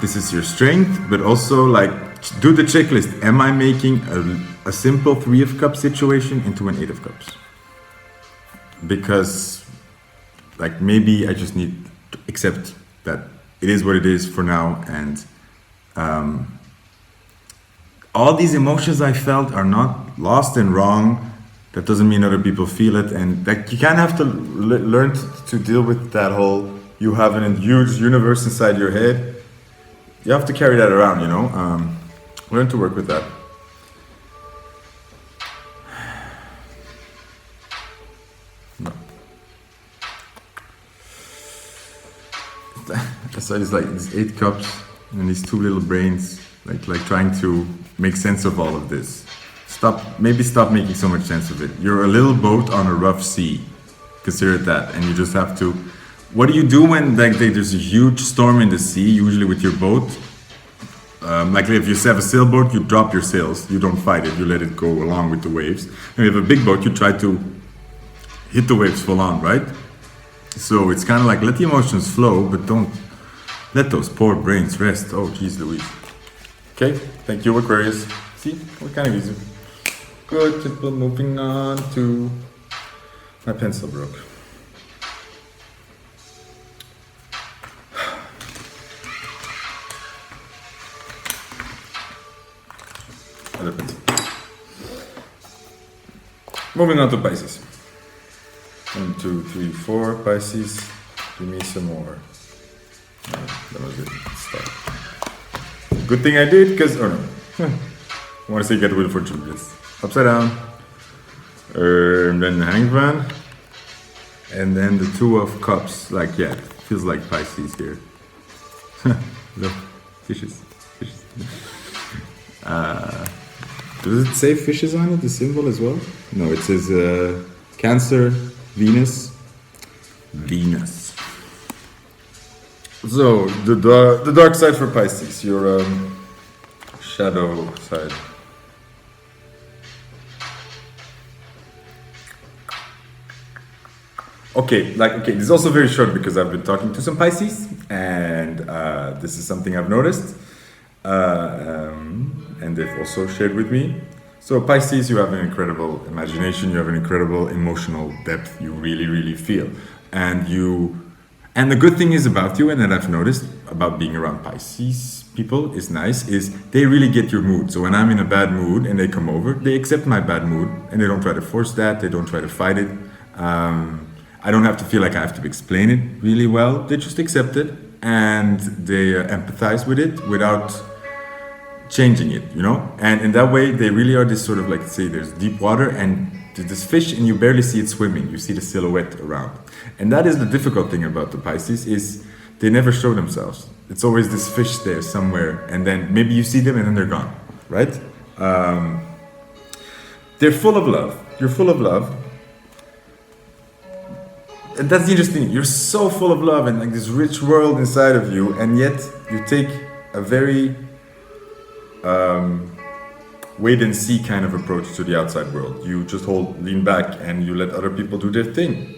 [SPEAKER 1] this is your strength, but also like do the checklist. Am I making a simple 3 of Cups situation into an 8 of Cups? Because like maybe I just need to accept that it is what it is for now, and all these emotions I felt are not lost and wrong. That doesn't mean other people feel it, and that you kind of have to learn to deal with that whole, you have a huge universe inside your head. You have to carry that around, you know. Learn to work with that. No. So it's like these 8 cups and these 2 little brains, like trying to make sense of all of this. Maybe stop making so much sense of it. You're a little boat on a rough sea. Consider it that, and you just have to. What do you do when like there's a huge storm in the sea? Usually with your boat, like if you have a sailboat, you drop your sails. You don't fight it. You let it go along with the waves. And if you have a big boat, you try to hit the waves full on, right? So it's kind of like let the emotions flow, but don't let those poor brains rest. Oh, geez Louise. Okay, thank you, Aquarius. See, we're kind of easy. Good, simple. Moving on to my pencil broke. Other pencil. Moving on to Pisces. 1, 2, 3, 4. Pisces, give me some more. No, that was it. Stop. Good thing I did, because, oh no. I want to say get Wheel of Fortune, yes. Upside down. And then the Hangman. And then the Two of Cups. Like, yeah, it feels like Pisces here. Look, fishes. Fishes. Does it say fishes on it, the symbol as well? No, it says Cancer, Venus. Venus. So, the dark side for Pisces, your shadow side. Okay, this is also very short because I've been talking to some Pisces, and this is something I've noticed, and they've also shared with me. So Pisces, you have an incredible imagination, you have an incredible emotional depth, you really, really feel. And the good thing is about you, and that I've noticed about being around Pisces people is nice, is they really get your mood. So when I'm in a bad mood and they come over, they accept my bad mood, and they don't try to force that, they don't try to fight it. I don't have to feel like I have to explain it really well. They just accept it and they empathize with it without changing it, you know? And in that way, they really are this sort of like, say there's deep water and there's this fish and you barely see it swimming. You see the silhouette around. And that is the difficult thing about the Pisces, is they never show themselves. It's always this fish there somewhere, and then maybe you see them and then they're gone, right? They're full of love. You're full of love. And that's the interesting thing. You're so full of love and like this rich world inside of you, and yet you take a very wait and see kind of approach to the outside world. You just lean back and you let other people do their thing.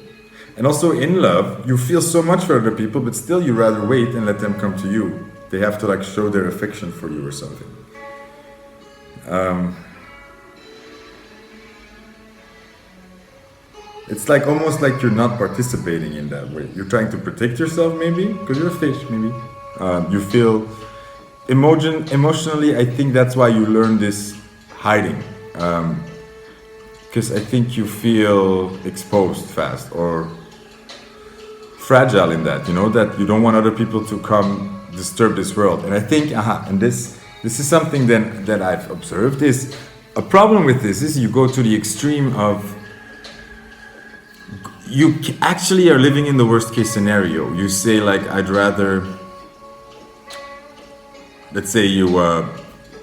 [SPEAKER 1] And also in love, you feel so much for other people, but still you rather wait and let them come to you. They have to like show their affection for you or something. It's like almost like you're not participating in that way. You're trying to protect yourself maybe, because you're a fish maybe. You feel emotionally, I think that's why you learn this hiding. Because I think you feel exposed fast or fragile in that, you know, that you don't want other people to come disturb this world. And I think, and this is something that I've observed, is a problem with this is you go to the extreme of you actually are living in the worst case scenario. You say like, I'd rather, let's say you,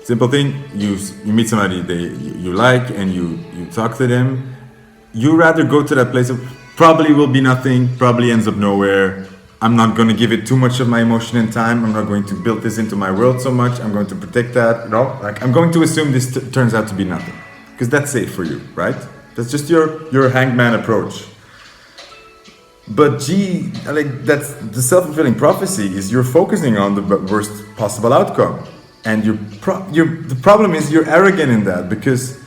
[SPEAKER 1] simple thing, you meet somebody you like and you talk to them. You rather go to that place of probably will be nothing, probably ends up nowhere. I'm not going to give it too much of my emotion and time. I'm not going to build this into my world so much. I'm going to protect that, you know? Like I'm going to assume this turns out to be nothing because that's safe for you, right? That's just your hangman approach. But like that's the self-fulfilling prophecy is you're focusing on the worst possible outcome. And the problem is you're arrogant in that because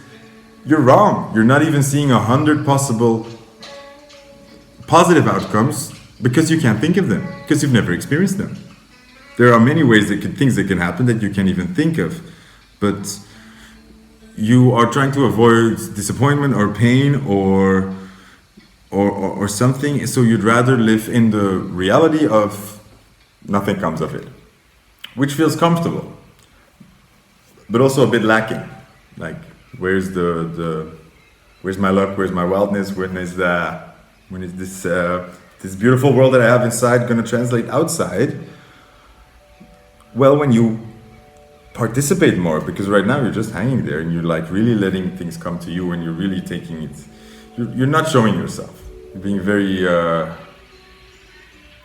[SPEAKER 1] you're wrong. You're not even seeing 100 possible positive outcomes because you can't think of them, because you've never experienced them. There are many ways things that can happen that you can't even think of, but you are trying to avoid disappointment or pain or something, so you'd rather live in the reality of nothing comes of it, which feels comfortable, but also a bit lacking. Like, where's where's my luck? Where's my wildness? When is this beautiful world that I have inside going to translate outside? Well, when you participate more, because right now you're just hanging there and you're like really letting things come to you and you're really taking it. You're not showing yourself. You're being very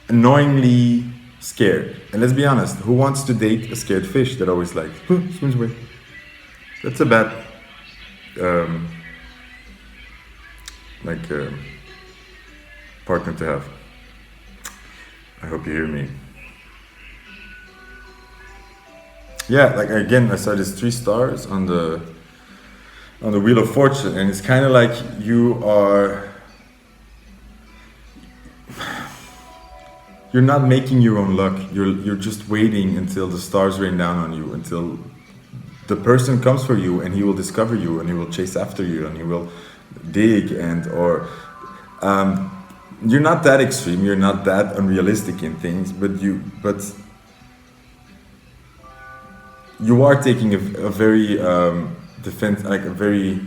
[SPEAKER 1] annoyingly scared. And let's be honest, who wants to date a scared fish that always like swims away? That's a bad partner to have. I hope you hear me. Yeah, like again, I saw these 3 stars on the Wheel of Fortune, and it's kind of like you're not making your own luck. You're just waiting until the stars rain down on you, until the person comes for you, and he will discover you, and he will chase after you, and he will dig you're not that extreme. You're not that unrealistic in things, but you are taking a very defense, like a very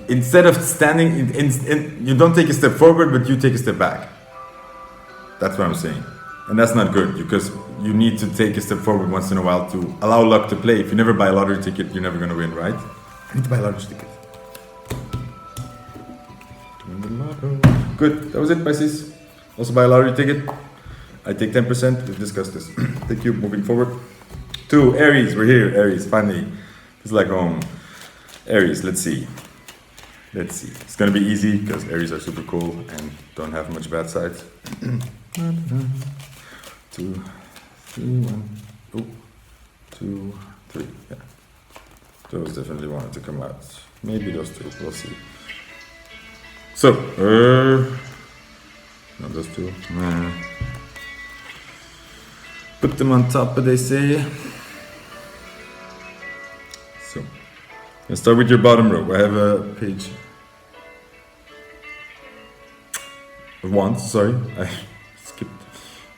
[SPEAKER 1] instead of standing you don't take a step forward, but you take a step back. That's what I'm saying, and that's not good, because you need to take a step forward once in a while to allow luck to play. If you never buy a lottery ticket, you're never going to win, right? I need to buy a lottery ticket. Good, that was it, Pisces. Also buy a lottery ticket. I take 10%. We've discussed this. Thank you. Moving forward. 2, Aries. We're here. Aries, finally. It's like home. Aries, let's see. It's gonna be easy because Aries are super cool and don't have much bad sides. 2, 3, 1. Oh, 2, 3. Yeah. Those definitely wanted to come out. Maybe those 2. We'll see. So, not those 2. Put them on top, they say. So, let's start with your bottom row. I have a page of wands. Sorry, I skipped.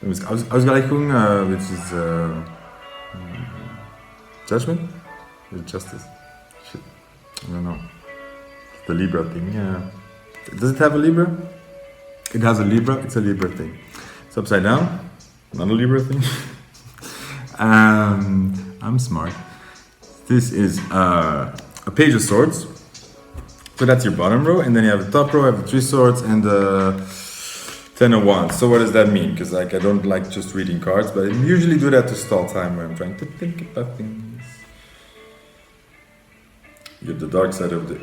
[SPEAKER 1] I was Ausgleichung, which is judgment or justice. Shit, I don't know. It's the Libra thing. Yeah. Does it have a Libra? It has a Libra. It's a Libra thing. It's upside down. Not a Libra thing. I'm smart. This is a page of swords. So that's your bottom row, and then you have the top row. I have the 3 swords and the 10 of wands. So what does that mean? Because like I don't like just reading cards, but I usually do that to stall time when I'm trying to think about things. You have the dark side of the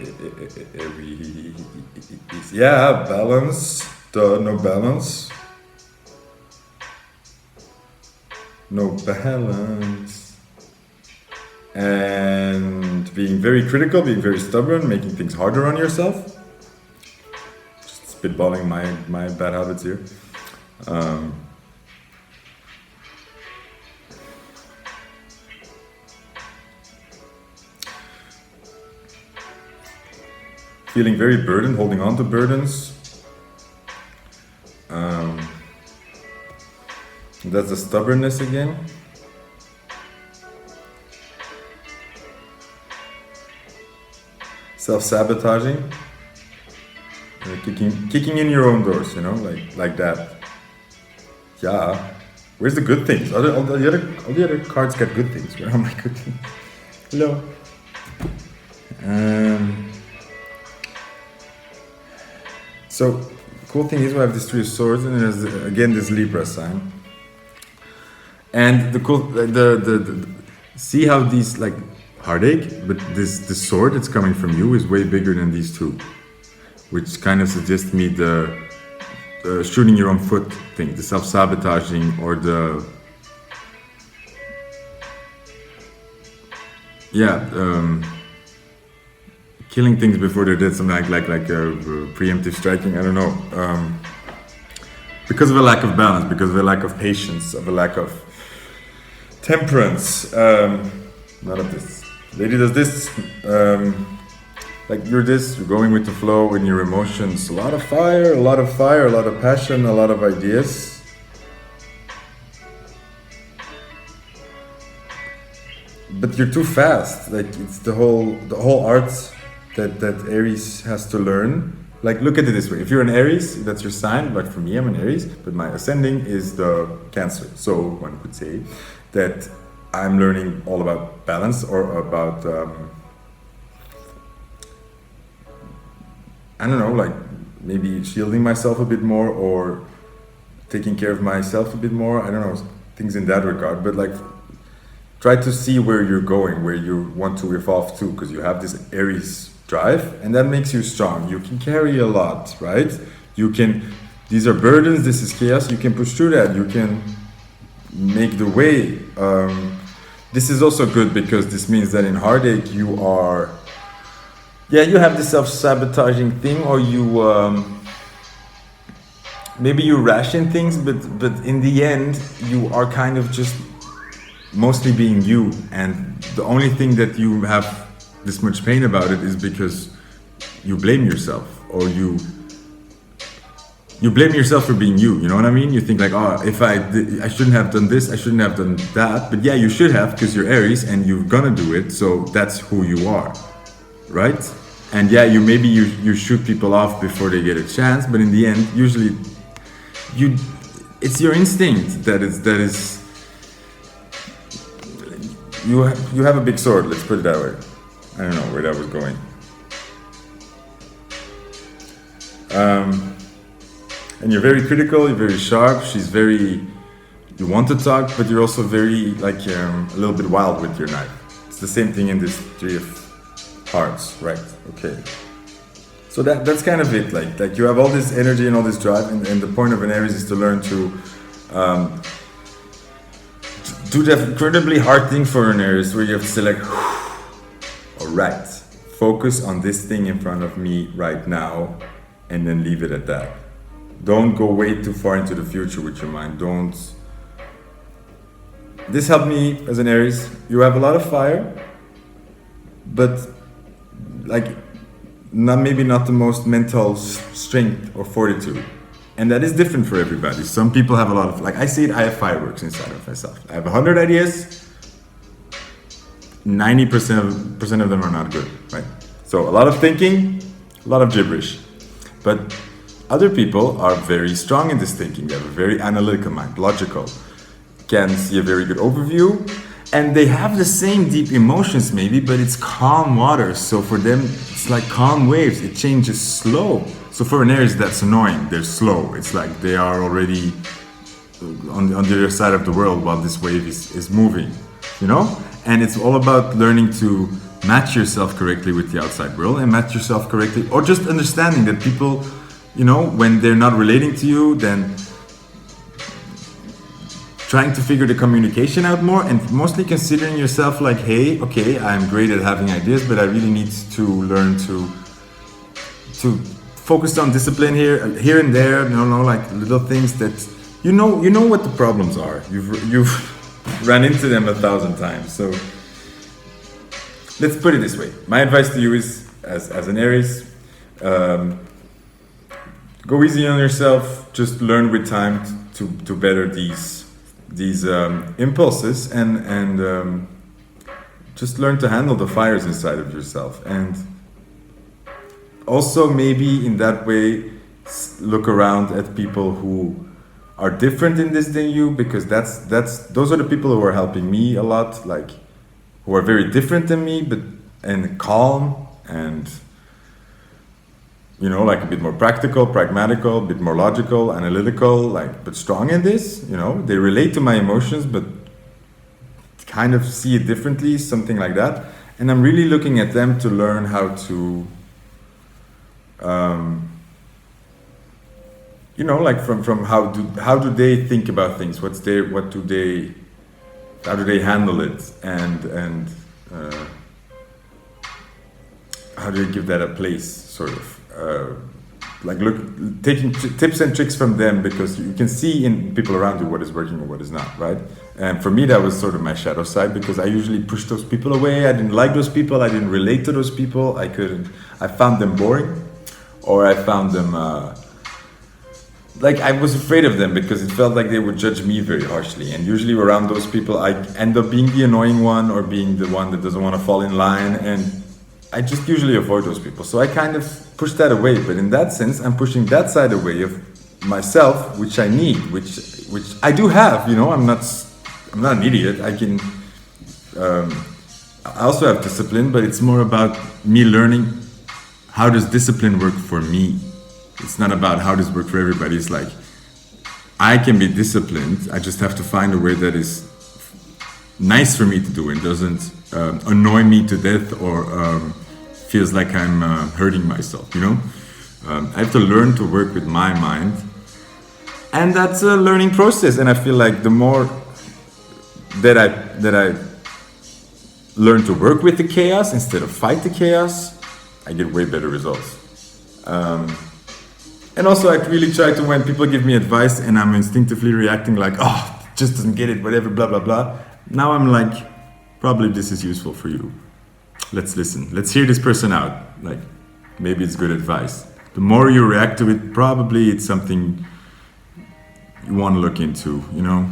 [SPEAKER 1] Aries. Yeah, balance. No balance. No balance. And being very critical, being very stubborn, making things harder on yourself. Just spitballing my bad habits here. Feeling very burdened, holding on to burdens. That's the stubbornness again. Self-sabotaging. Kicking in your own doors, you know, like that. Yeah. Where's the good things? All the other cards got good things. Where are my good things? Hello. So, cool thing is we have this 3 of swords, and there's again this Libra sign. And the cool, see how these like heartache, but this sword that's coming from you is way bigger than these 2, which kind of suggests me the shooting your own foot thing, the self-sabotaging, or the killing things before they're dead, something like preemptive striking. I don't know, because of a lack of balance, because of a lack of patience, of a lack of temperance. None of this. Lady does this. Like you're going with the flow in your emotions. A lot of fire, a lot of passion, a lot of ideas. But you're too fast. Like it's the whole art that Aries has to learn. Like look at it this way. If you're an Aries, that's your sign. But for me, I'm an Aries. But my ascending is the Cancer. So one could say that I'm learning all about balance, or about I don't know, like maybe shielding myself a bit more, or taking care of myself a bit more. I don't know, things in that regard. But like, try to see where you're going, where you want to evolve to, because you have this Aries drive, and that makes you strong. You can carry a lot, right? These are burdens, this is chaos. You can push through that. You can make the way. This is also good because this means that in heartache you are, you have this self-sabotaging thing, or you maybe you ration things, but in the end you are kind of just mostly being you, and the only thing that you have this much pain about it is because you blame yourself, or you blame yourself for being you. You know what I mean? You think like, oh, if I shouldn't have done this, I shouldn't have done that. But yeah, you should have, because you're Aries and you're gonna do it. So that's who you are, right? And yeah, you shoot people off before they get a chance. But in the end, usually, it's your instinct that is. You have a big sword. Let's put it that way. I don't know where that was going. And you're very critical, you're very sharp, you want to talk, but you're also very, like, a little bit wild with your knife. It's the same thing in this Three of Hearts, right? Okay. So that's kind of it, like you have all this energy and all this drive, and the point of an Aries is to learn to do that incredibly hard thing for an Aries, where you have to say like, alright, focus on this thing in front of me right now, and then leave it at that. Don't go way too far into the future with your mind. This helped me as an Aries. You have a lot of fire, but like maybe not the most mental strength or fortitude. And that is different for everybody. Some people have a lot of, like I see it, I have fireworks inside of myself. I have 100 ideas, 90% of them are not good, right? So a lot of thinking, a lot of gibberish. But other people are very strong in this thinking. They have a very analytical mind, logical, can see a very good overview, and they have the same deep emotions maybe, but it's calm water. So for them, it's like calm waves. It changes slow. So for an Aries, that's annoying. They're slow. It's like they are already on the other side of the world while this wave is moving, you know? And it's all about learning to match yourself correctly with the outside world, and match yourself correctly, or just understanding that people, you know, when they're not relating to you, then trying to figure the communication out more, and mostly considering yourself like, hey, okay, I'm great at having ideas, but I really need to learn to focus on discipline here and there, you know, like little things that you know what the problems are. You've run into them 1,000 times. So let's put it this way. My advice to you is, as an Aries, go easy on yourself. Just learn with time to better these impulses, and just learn to handle the fires inside of yourself. And also maybe in that way look around at people who are different in this than you, because those are the people who are helping me a lot, like who are very different than me, and calm, and you know, like a bit more practical, pragmatical, a bit more logical, analytical, like, but strong in this, you know, they relate to my emotions, but kind of see it differently, something like that. And I'm really looking at them to learn how to, you know, like from how do they think about things? How do they handle it? And how do they give that a place, sort of? Like taking tips and tricks from them, because you can see in people around you what is working and what is not, right? And for me, that was sort of my shadow side, because I usually pushed those people away. I didn't like those people. I didn't relate to those people. I found them boring, or I found them like I was afraid of them, because it felt like they would judge me very harshly. And usually around those people, I end up being the annoying one, or being the one that doesn't want to fall in line, and I just usually avoid those people. So I kind of push that away. But in that sense, I'm pushing that side away of myself, which I need, which I do have. You know, I'm not an idiot. I can. I also have discipline, but it's more about me learning how does discipline work for me. It's not about how does it work for everybody. It's like I can be disciplined. I just have to find a way that is nice for me to do and doesn't annoy me to death, or feels like I'm hurting myself, you know? I have to learn to work with my mind, and that's a learning process. And I feel like the more that I learn to work with the chaos instead of fight the chaos, I get way better results. And also I really try to, when people give me advice and I'm instinctively reacting like, oh, just doesn't get it, whatever, blah, blah, blah. Now I'm like, probably this is useful for you. Let's listen. Let's hear this person out. Like, maybe it's good advice. The more you react to it, probably it's something you want to look into, you know?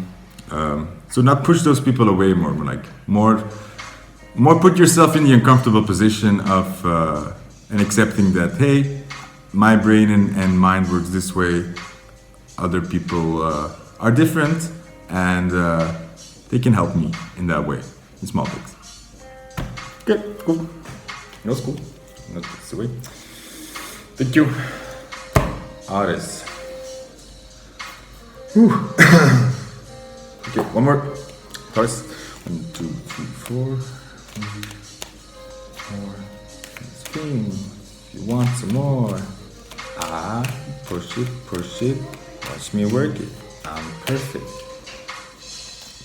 [SPEAKER 1] So not push those people away more, more put yourself in the uncomfortable position of and accepting that, hey, my brain and mind works this way. Other people are different, and they can help me in that way, in small things. Okay, cool. That's cool. That's the way. Thank you. Aries. Okay, one more. Taurus. 1, 2, 3, 4. 4. Spin. If you want some more. Push it. Watch me work it. I'm perfect.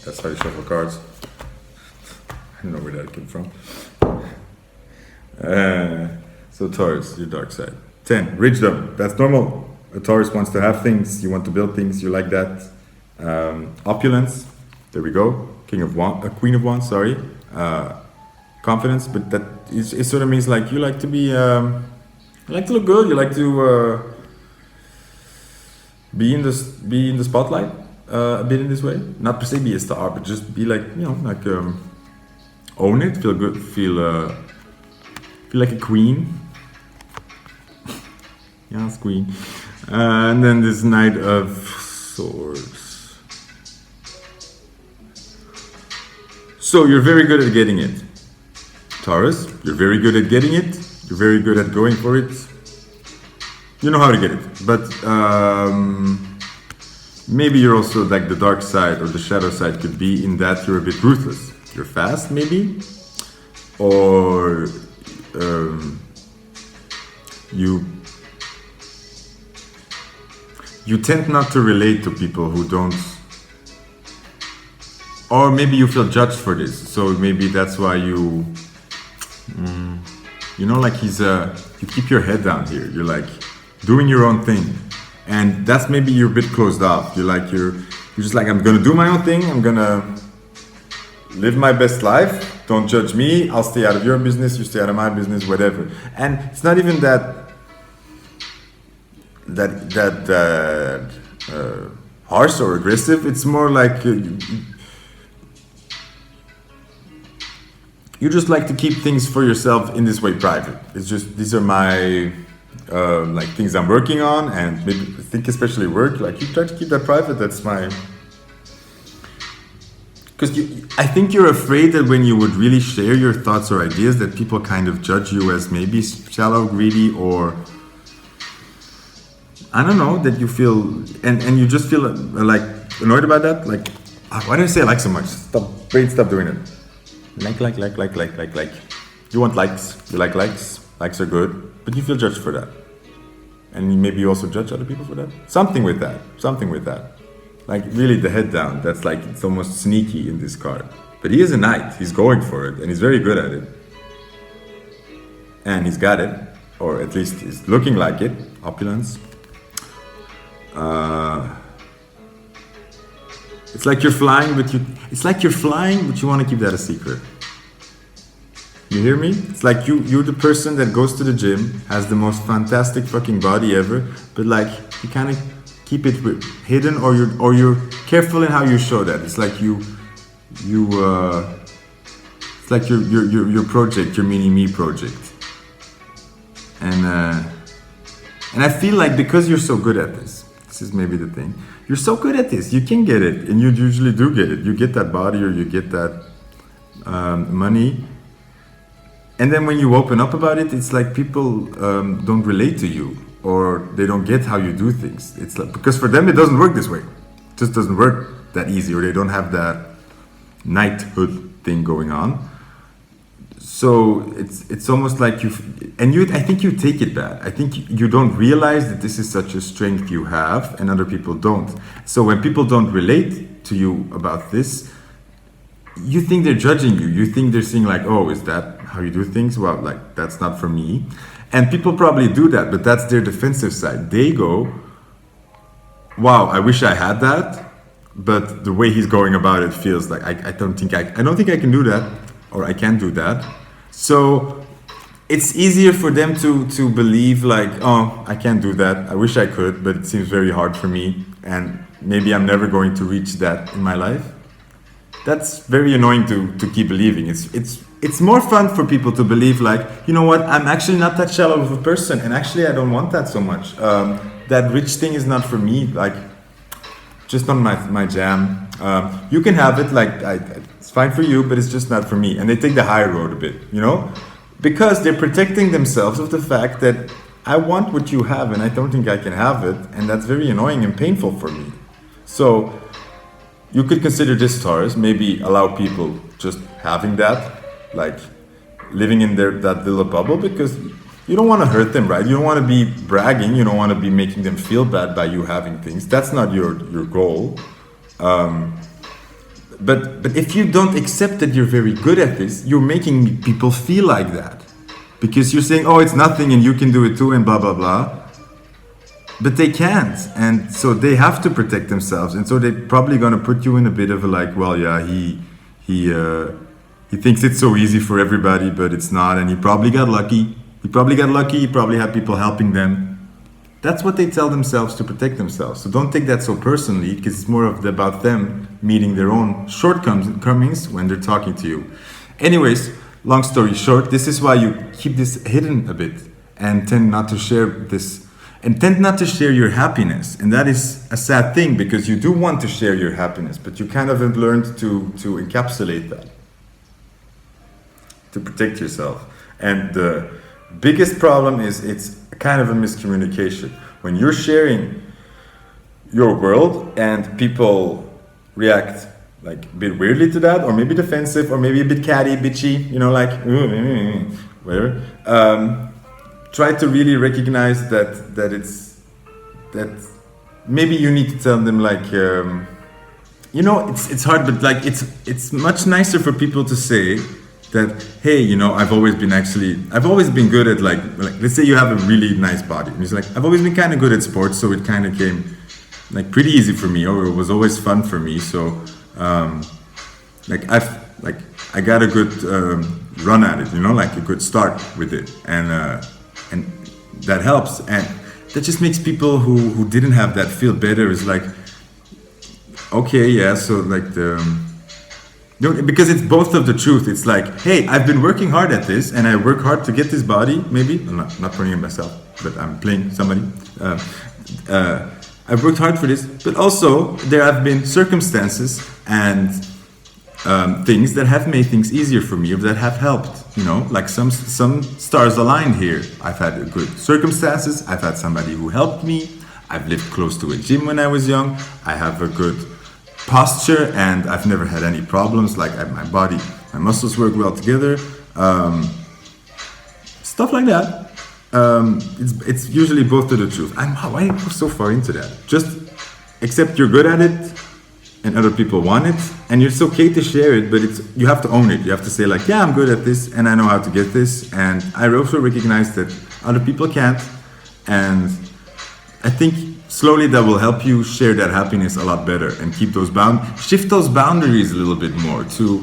[SPEAKER 1] That's how you shuffle cards. I don't know where that came from. So Taurus, your dark side. 10, rigdom. That's normal. A Taurus wants to have things. You want to build things. You like that. Opulence. There we go. Queen of Wands. Sorry. Confidence, but that it sort of means like you like to be. You like to look good. You like to be in the spotlight a bit in this way. Not per se be a star, but just be like, you know, like own it. Feel good. Feel like a queen. Yes, queen. And then this Knight of Swords. So you're very good at getting it. Taurus, you're very good at getting it. You're very good at going for it. You know how to get it. But maybe you're also like the dark side or the shadow side could be in that you're a bit ruthless. You're fast maybe. Or you tend not to relate to people who don't, or maybe you feel judged for this, so maybe that's why you know, like you keep your head down here, you're like doing your own thing, and that's maybe you're a bit closed off, you're just like, I'm gonna do my own thing, I'm gonna live my best life, don't judge me, I'll stay out of your business, you stay out of my business, whatever. And it's not even that harsh or aggressive. It's more like you just like to keep things for yourself in this way private. It's just, these are my like things I'm working on, and maybe I think especially work, like you try to keep that private. That's my, because I think you're afraid that when you would really share your thoughts or ideas that people kind of judge you as maybe shallow, greedy, or I don't know, that you feel, and you just feel like annoyed about that. Like, why do I say like so much? Stop doing it. Like. You want likes, you like likes. Likes are good, but you feel judged for that. And maybe you also judge other people for that. Something with that. Like really the head down, that's like, it's almost sneaky in this card. But he is a knight, he's going for it, and he's very good at it. And he's got it, or at least he's looking like it, opulence. It's like you're flying, but you want to keep that a secret. You hear me? It's like you're the person that goes to the gym, has the most fantastic fucking body ever, but like you kind of keep it hidden, or you're careful in how you show that. It's like it's like your project, your mini-me project. And I feel like because you're so good at this is maybe the thing. You're so good at this, you can get it, and you usually do get it. You get that body, or you get that money. And then when you open up about it, it's like people don't relate to you, or they don't get how you do things. It's like, because for them it doesn't work this way. It just doesn't work that easy, or they don't have that knighthood thing going on. So it's almost like I think you take it bad. I think you don't realize that this is such a strength you have, and other people don't. So when people don't relate to you about this, you think they're judging you. You think they're saying like, oh, is that how you do things? Well, like, that's not for me. And people probably do that, but that's their defensive side. They go, wow, I wish I had that, but the way he's going about it feels like I don't think I can do that, or I can't do that. So it's easier for them to believe like, oh, I can't do that. I wish I could, but it seems very hard for me, and maybe I'm never going to reach that in my life. That's very annoying to keep believing. It's more fun for people to believe like, you know what, I'm actually not that shallow of a person, and actually I don't want that so much. That rich thing is not for me, like, just not my jam. You can have it, like, it's fine for you, but it's just not for me. And they take the higher road a bit, you know? Because they're protecting themselves of the fact that I want what you have and I don't think I can have it, and that's very annoying and painful for me. So you could consider this, Taurus, maybe allow people just having that, like living in that little bubble, because you don't want to hurt them, right? You don't want to be bragging, you don't want to be making them feel bad by you having things. That's not your goal. But if you don't accept that you're very good at this, you're making people feel like that. Because you're saying, oh, it's nothing and you can do it too and blah, blah, blah. But they can't, and so they have to protect themselves, and so they're probably gonna put you in a bit of a like, well, yeah, he thinks it's so easy for everybody, but it's not, and he probably got lucky. He probably had people helping them. That's what they tell themselves to protect themselves. So don't take that so personally, because it's more about them meeting their own shortcomings when they're talking to you. Anyways, long story short, this is why you keep this hidden a bit and tend not to share this. And tend not to share your happiness. And that is a sad thing, because you do want to share your happiness, but you kind of have learned to encapsulate that, to protect yourself. And the biggest problem is it's kind of a miscommunication. When you're sharing your world and people react like a bit weirdly to that, or maybe defensive, or maybe a bit catty, bitchy, you know, like, whatever. Try to really recognize that maybe you need to tell them like, you know, it's hard, but like it's much nicer for people to say that, hey, you know, I've always been good at like let's say you have a really nice body, and it's like, I've always been kind of good at sports, so it kind of came like pretty easy for me, or it was always fun for me. So I got a good run at it, you know, like a good start with it, and that helps, and that just makes people who didn't have that feel better. Is like, okay, yeah, so like because it's both of the truth. It's like, hey, I've been working hard at this, and I work hard to get this body. Maybe I'm not pointing at myself, but I'm playing somebody. I've worked hard for this, but also there have been circumstances and things that have made things easier for me, or that have helped, you know, like some stars aligned here. I've had good circumstances, I've had somebody who helped me, I've lived close to a gym when I was young, I have a good posture, and I've never had any problems, like my body, my muscles work well together, stuff like that. It's usually both of the truth. Why am I so far into that? Just accept you're good at it, and other people want it, and it's okay to share it, but you have to own it. You have to say like, yeah, I'm good at this, and I know how to get this, and I also recognize that other people can't, and I think slowly that will help you share that happiness a lot better, and shift those boundaries a little bit more to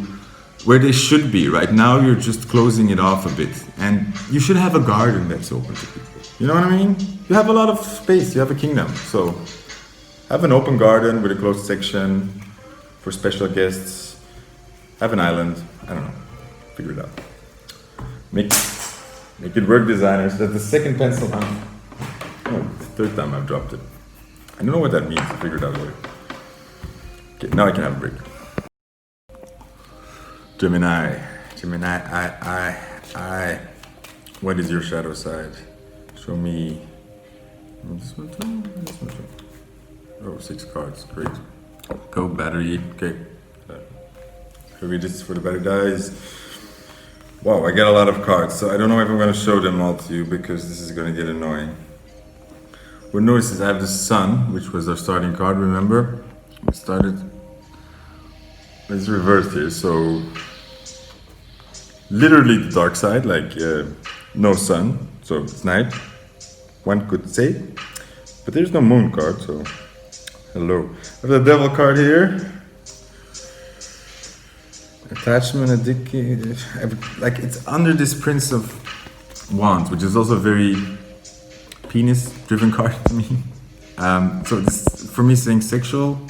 [SPEAKER 1] where they should be. Right now you're just closing it off a bit, and you should have a garden that's open to people. You know what I mean? You have a lot of space, you have a kingdom, so have an open garden with a closed section for special guests. Have an island. I don't know. Figure it out. Make it work, designers. That's the second pencil, huh? Oh, the third time I've dropped it. I don't know what that means. I'll figure it out later. Okay, now I can have a break. Gemini, I. What is your shadow side? Show me. This one too. This one too. Oh, 6 cards, great. Go, battery, okay. Maybe this is for the battery dies. Wow, I get a lot of cards, so I don't know if I'm going to show them all to you, because this is going to get annoying. What notice is I have the Sun, which was our starting card, remember? We started. it's reversed here, so literally the dark side, like no sun, so it's night, one could say. But there's no moon card, so hello. I have the devil card here. Attachment, addicted, like it's under this Prince of Wands, which is also a very penis-driven card to me. So this, for me, saying sexuality.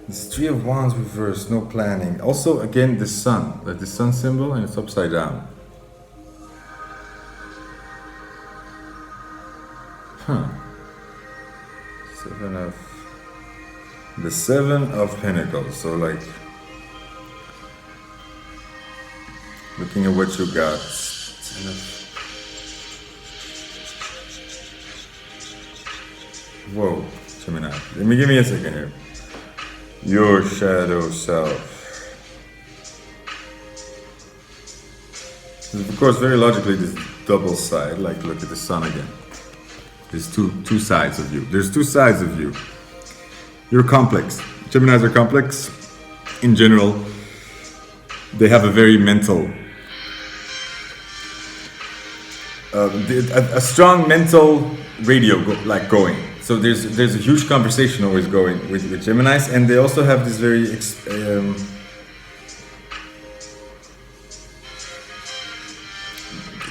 [SPEAKER 1] This Three of Wands reversed, no planning. Also, again, the sun, like the sun symbol, and it's upside down. The Seven of Pentacles. So like looking at what you got. Whoa, Gemini. Give me a second here. Your shadow self. Of course, very logically, this double side. Like look at the sun again. There's two sides of you. There's two sides of you. You're complex. Geminis are complex. In general, they have a very mental, a strong mental radio going. So there's a huge conversation always going with Geminis, and they also have this very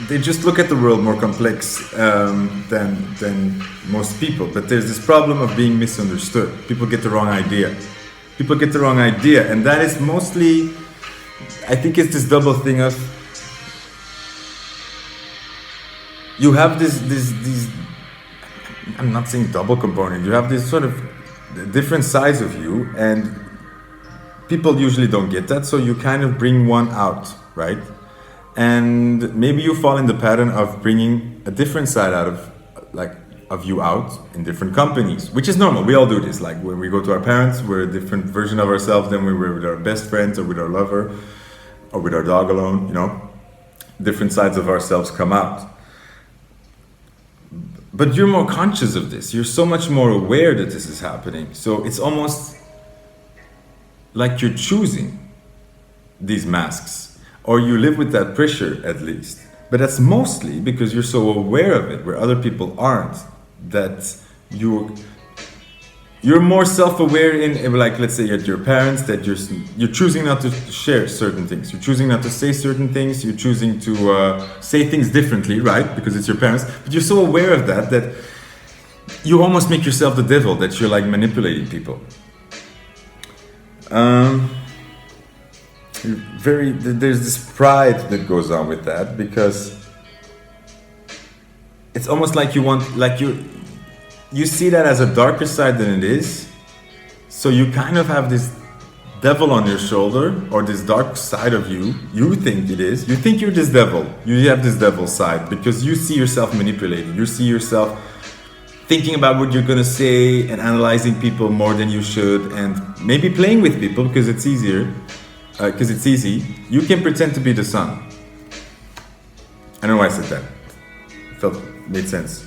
[SPEAKER 1] they just look at the world more complex than most people. But there's this problem of being misunderstood. People get the wrong idea. And that is mostly, I think it's this double thing of, you have these, I'm not saying double component, you have this sort of different sides of you, and people usually don't get that, so you kind of bring one out, right? And maybe you fall in the pattern of bringing a different side out of you out in different companies, which is normal. We all do this. Like when we go to our parents, we're a different version of ourselves than we were with our best friends or with our lover or with our dog alone, you know. Different sides of ourselves come out. But you're more conscious of this. You're so much more aware that this is happening. So it's almost like you're choosing these masks. Or you live with that pressure at least. But that's mostly because you're so aware of it, where other people aren't. That you're more self-aware in, like, let's say at your parents, that you're choosing not to share certain things. You're choosing not to say certain things. You're choosing to say things differently, right? Because it's your parents. But you're so aware of that you almost make yourself the devil, that you're like manipulating people. There's this pride that goes on with that, because it's almost like you see that as a darker side than it is, so you kind of have this devil on your shoulder, or this dark side of you. You think it is. You think you're this devil. You have this devil side because you see yourself manipulating. You see yourself thinking about what you're gonna say and analyzing people more than you should, and maybe playing with people because it's easier. Because it's easy. You can pretend to be the sun. I don't know why I said that. Made sense.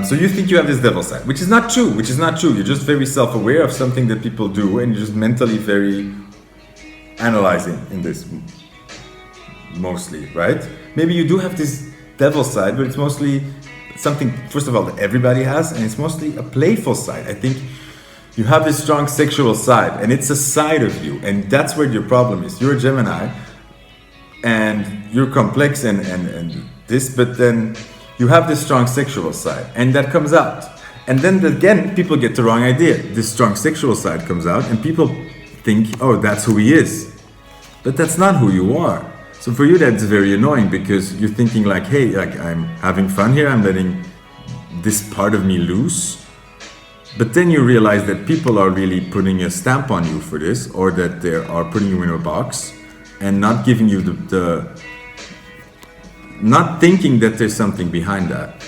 [SPEAKER 1] So you think you have this devil side, which is not true. You're just very self-aware of something that people do, and you're just mentally very analyzing in this, mostly, right? Maybe you do have this devil side, but it's mostly something, first of all, that everybody has, and it's mostly a playful side. I think you have this strong sexual side, and it's a side of you, and that's where your problem is. You're a Gemini, and you're complex and this, but then you have this strong sexual side, and that comes out. And then again, people get the wrong idea. This strong sexual side comes out, and people think, oh, that's who he is. But that's not who you are. So for you, that's very annoying, because you're thinking like, hey, like I'm having fun here, I'm letting this part of me loose. But then you realize that people are really putting a stamp on you for this, or that they are putting you in a box and not giving you not thinking that there's something behind that.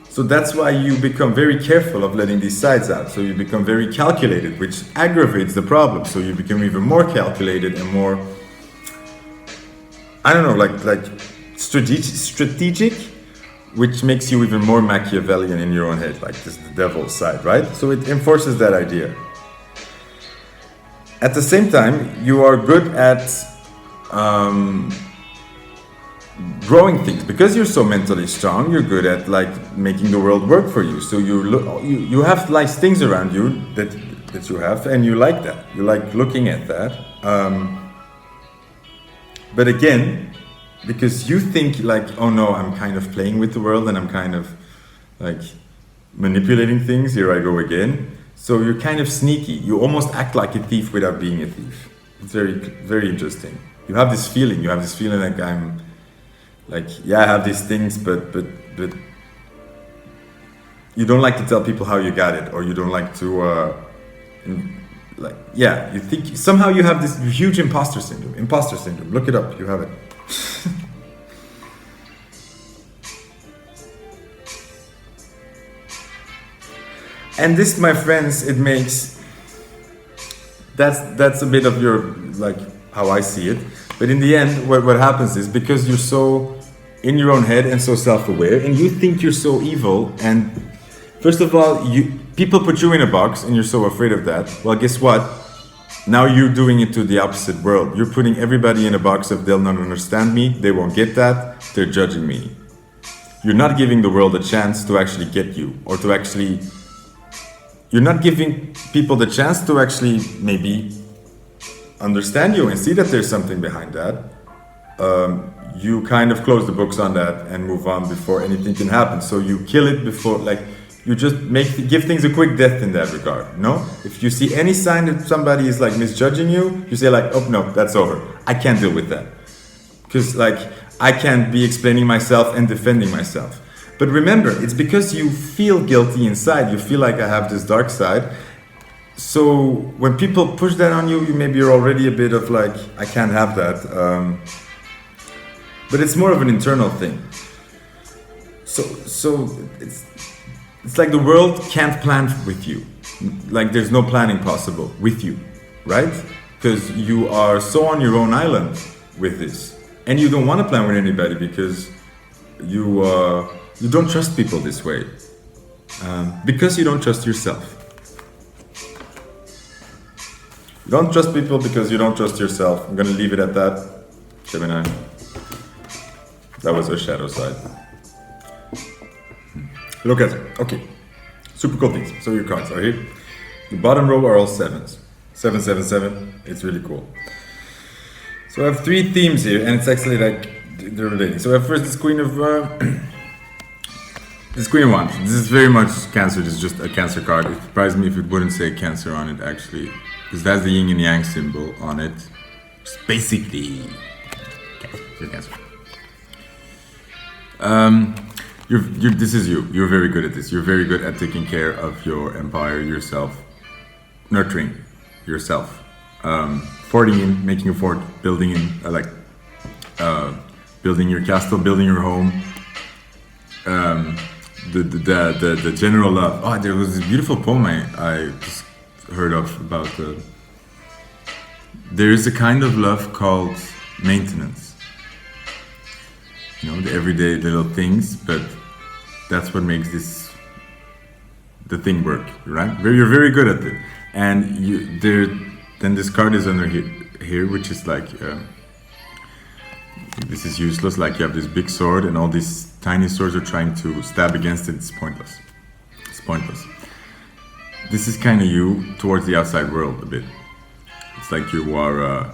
[SPEAKER 1] So that's why you become very careful of letting these sides out. So you become very calculated, which aggravates the problem. So you become even more calculated and more I don't know, like strategic, which makes you even more Machiavellian in your own head, like this is the devil's side, right? So it enforces that idea. At the same time, you are good at growing things because you're so mentally strong. You're good at like making the world work for you. So you have like things around you that you have, and you like that. You like looking at that. But again, because you think like, oh no, I'm kind of playing with the world and I'm kind of like manipulating things. Here I go again. So you're kind of sneaky. You almost act like a thief without being a thief. It's very, very interesting. You have this feeling. You have this feeling like I'm, like, yeah, I have these things, but you don't like to tell people how you got it, or you don't like to, like, yeah, you think somehow you have this huge imposter syndrome. Imposter syndrome. Look it up. You have it. And this, my friends, it makes, that's a bit of your, like, how I see it. But in the end, what happens is, because you're so in your own head and so self-aware, and you think you're so evil, and first of all, people put you in a box and you're so afraid of that. Well, guess what? Now you're doing it to the opposite world. You're putting everybody in a box of they'll not understand me, they won't get that, they're judging me. You're not giving the world a chance to actually get you, or to actually, you're not giving people the chance to actually maybe understand you and see that there's something behind that. You kind of close the books on that and move on before anything can happen. So you kill it before, like, you just give things a quick death in that regard. No, if you see any sign that somebody is like misjudging you, you say like, oh no, that's over. I can't deal with that, because like I can't be explaining myself and defending myself. But remember, it's because you feel guilty inside. You feel like I have this dark side. So when people push that on you, maybe you're already a bit of like, I can't have that. But it's more of an internal thing. So it's like the world can't plan with you. Like there's no planning possible with you, right? Because you are so on your own island with this, and you don't want to plan with anybody because you don't trust people this way, because you don't trust yourself. You don't trust people because you don't trust yourself. I'm gonna leave it at that, Gemini. That was our shadow side. Look at it. Okay. Super cool things. So your cards are here. The bottom row are all sevens. 777. It's really cool. So I have three themes here, and it's actually like they're related. So I have first this Queen of this Queen of Wands. This is very much Cancer. This is just a Cancer card. It surprised me if it wouldn't say Cancer on it, actually, because that's the Yin and Yang symbol on it. It's basically Cancer. This is you. You're very good at this. You're very good at taking care of your empire, yourself, nurturing yourself, forting in, making a fort, building in, building your castle, building your home. The general love. Oh, there was this beautiful poem I just heard of about there is a kind of love called maintenance. You know, the everyday little things, but that's what makes the thing work, right? You're very good at it, and then this card is under here, which is like this is useless. Like you have this big sword, and all these tiny swords are trying to stab against it. It's pointless. It's pointless. This is kind of you towards the outside world a bit. It's like you are.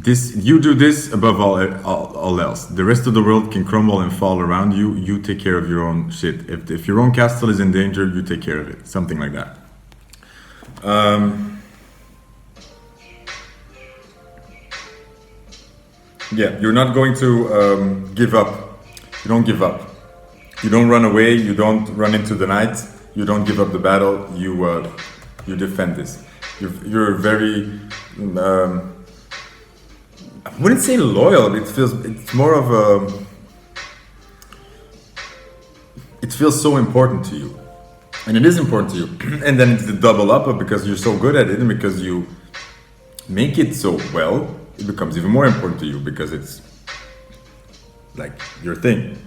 [SPEAKER 1] You do this above all else. The rest of the world can crumble and fall around you. You take care of your own shit. If your own castle is in danger, you take care of it. Something like that. Yeah, you're not going to give up. You don't give up. You don't run away. You don't run into the night. You don't give up the battle. You defend this. You're very. I wouldn't say loyal. It's more of a. It feels so important to you, and it is important to you. And then it's the double up because you're so good at it, and because you make it so well. it becomes even more important to you because it's like your thing.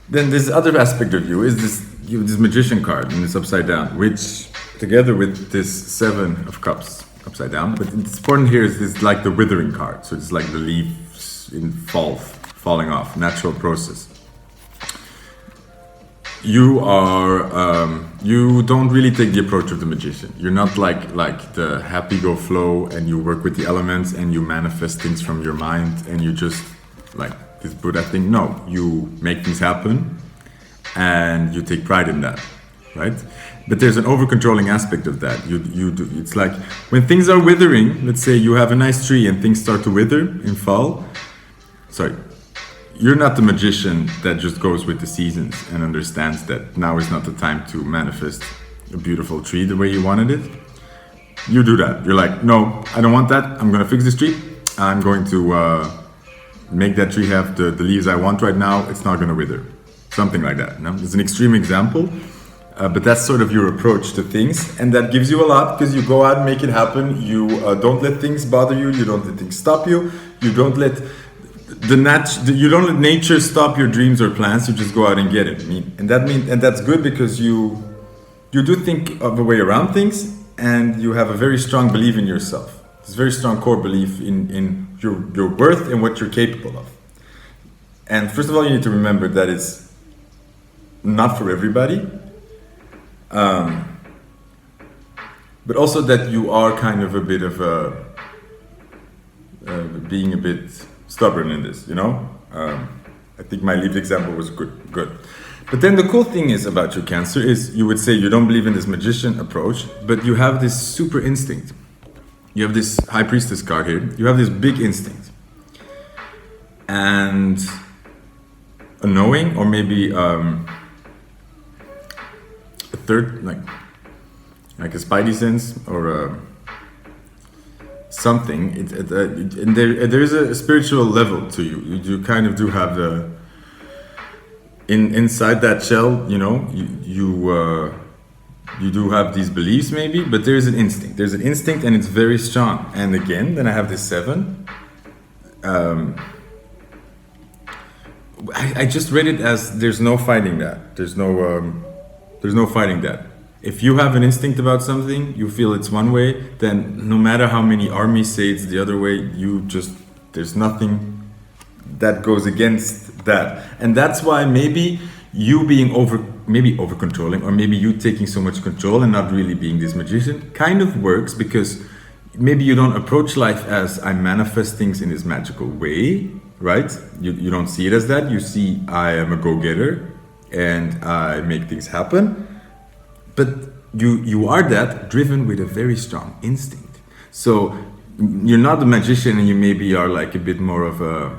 [SPEAKER 1] Then this other aspect of you is this magician card, and it's upside down, which together with this 7 of cups upside down, but it's important here is this like the withering card. So it's like the leaves in falling off, natural process. You are, you don't really take the approach of the magician. You're not like the happy go flow and you work with the elements and you manifest things from your mind and you just like this Buddha thing. No, you make things happen and you take pride in that, right? But there's an over-controlling aspect of that. You do. It's like when things are withering, let's say you have a nice tree and things start to wither and fall. Sorry. You're not the magician that just goes with the seasons and understands that now is not the time to manifest a beautiful tree the way you wanted it. You do that. You're like, no, I don't want that. I'm going to fix this tree. I'm going to make that tree have the leaves I want right now. It's not going to wither. Something like that. No? It's an extreme example, but that's sort of your approach to things. And that gives you a lot because you go out and make it happen. You don't let things bother you. You don't let things stop you. You don't let... you don't let nature stop your dreams or plans. You just go out and get it. And that's good because you do think of a way around things, and you have a very strong belief in yourself. This very strong core belief in your worth and what you're capable of. And first of all, you need to remember that it's not for everybody, but also that you are kind of a bit of being a bit stubborn in this, you know? I think my leaf example was good. But then the cool thing is about your Cancer is you would say you don't believe in this magician approach, but you have this super instinct. You have this High Priestess card here. You have this big instinct. And a knowing, or maybe a third, like a spidey sense, or something, and there is a spiritual level to you. You kind of do have the inside that shell, you know, you do have these beliefs maybe, but there is an instinct. There's an instinct, and it's very strong. And again, then I have this 7. I just read it as there's no fighting that. There's no fighting that. If you have an instinct about something, you feel it's one way, then no matter how many armies say it's the other way, there's nothing that goes against that. And that's why maybe you being over controlling, or maybe you taking so much control and not really being this magician kind of works, because maybe you don't approach life as I manifest things in this magical way, right? You don't see it as that. You see I am a go-getter and I make things happen. But you are that driven with a very strong instinct. So you're not a magician, and you maybe are like a bit more of a,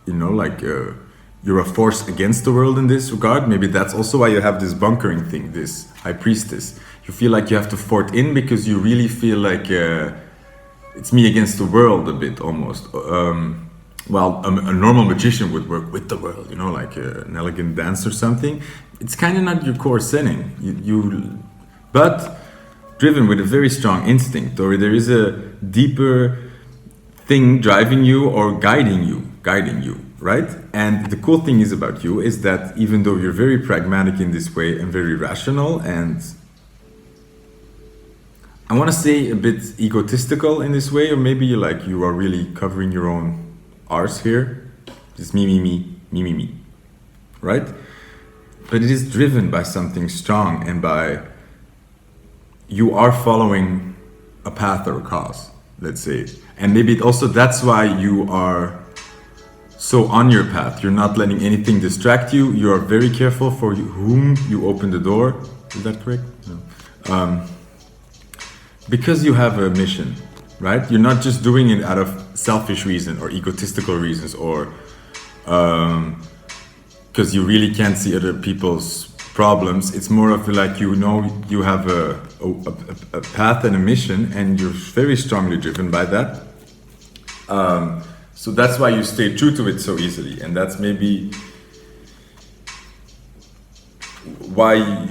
[SPEAKER 1] you know, like you're a force against the world in this regard. Maybe that's also why you have this bunkering thing, this High Priestess. You feel like you have to fort in because you really feel like it's me against the world a bit almost. Well, a normal magician would work with the world, you know, like an elegant dance or something. It's kind of not your core setting, but driven with a very strong instinct, or there is a deeper thing driving you or guiding you, right? And the cool thing is about you is that even though you're very pragmatic in this way and very rational, and I want to say a bit egotistical in this way, or maybe you are really covering your own arse here, just me, right? But it is driven by something strong, and by you are following a path or a cause, let's say. And maybe also that's why you are so on your path. You're not letting anything distract you. You are very careful for whom you open the door. Is that correct? No. Because you have a mission, right? You're not just doing it out of selfish reason or egotistical reasons, or because you really can't see other people's problems. It's more of like, you know, you have a path and a mission, and you're very strongly driven by that. So that's why you stay true to it so easily, and that's maybe why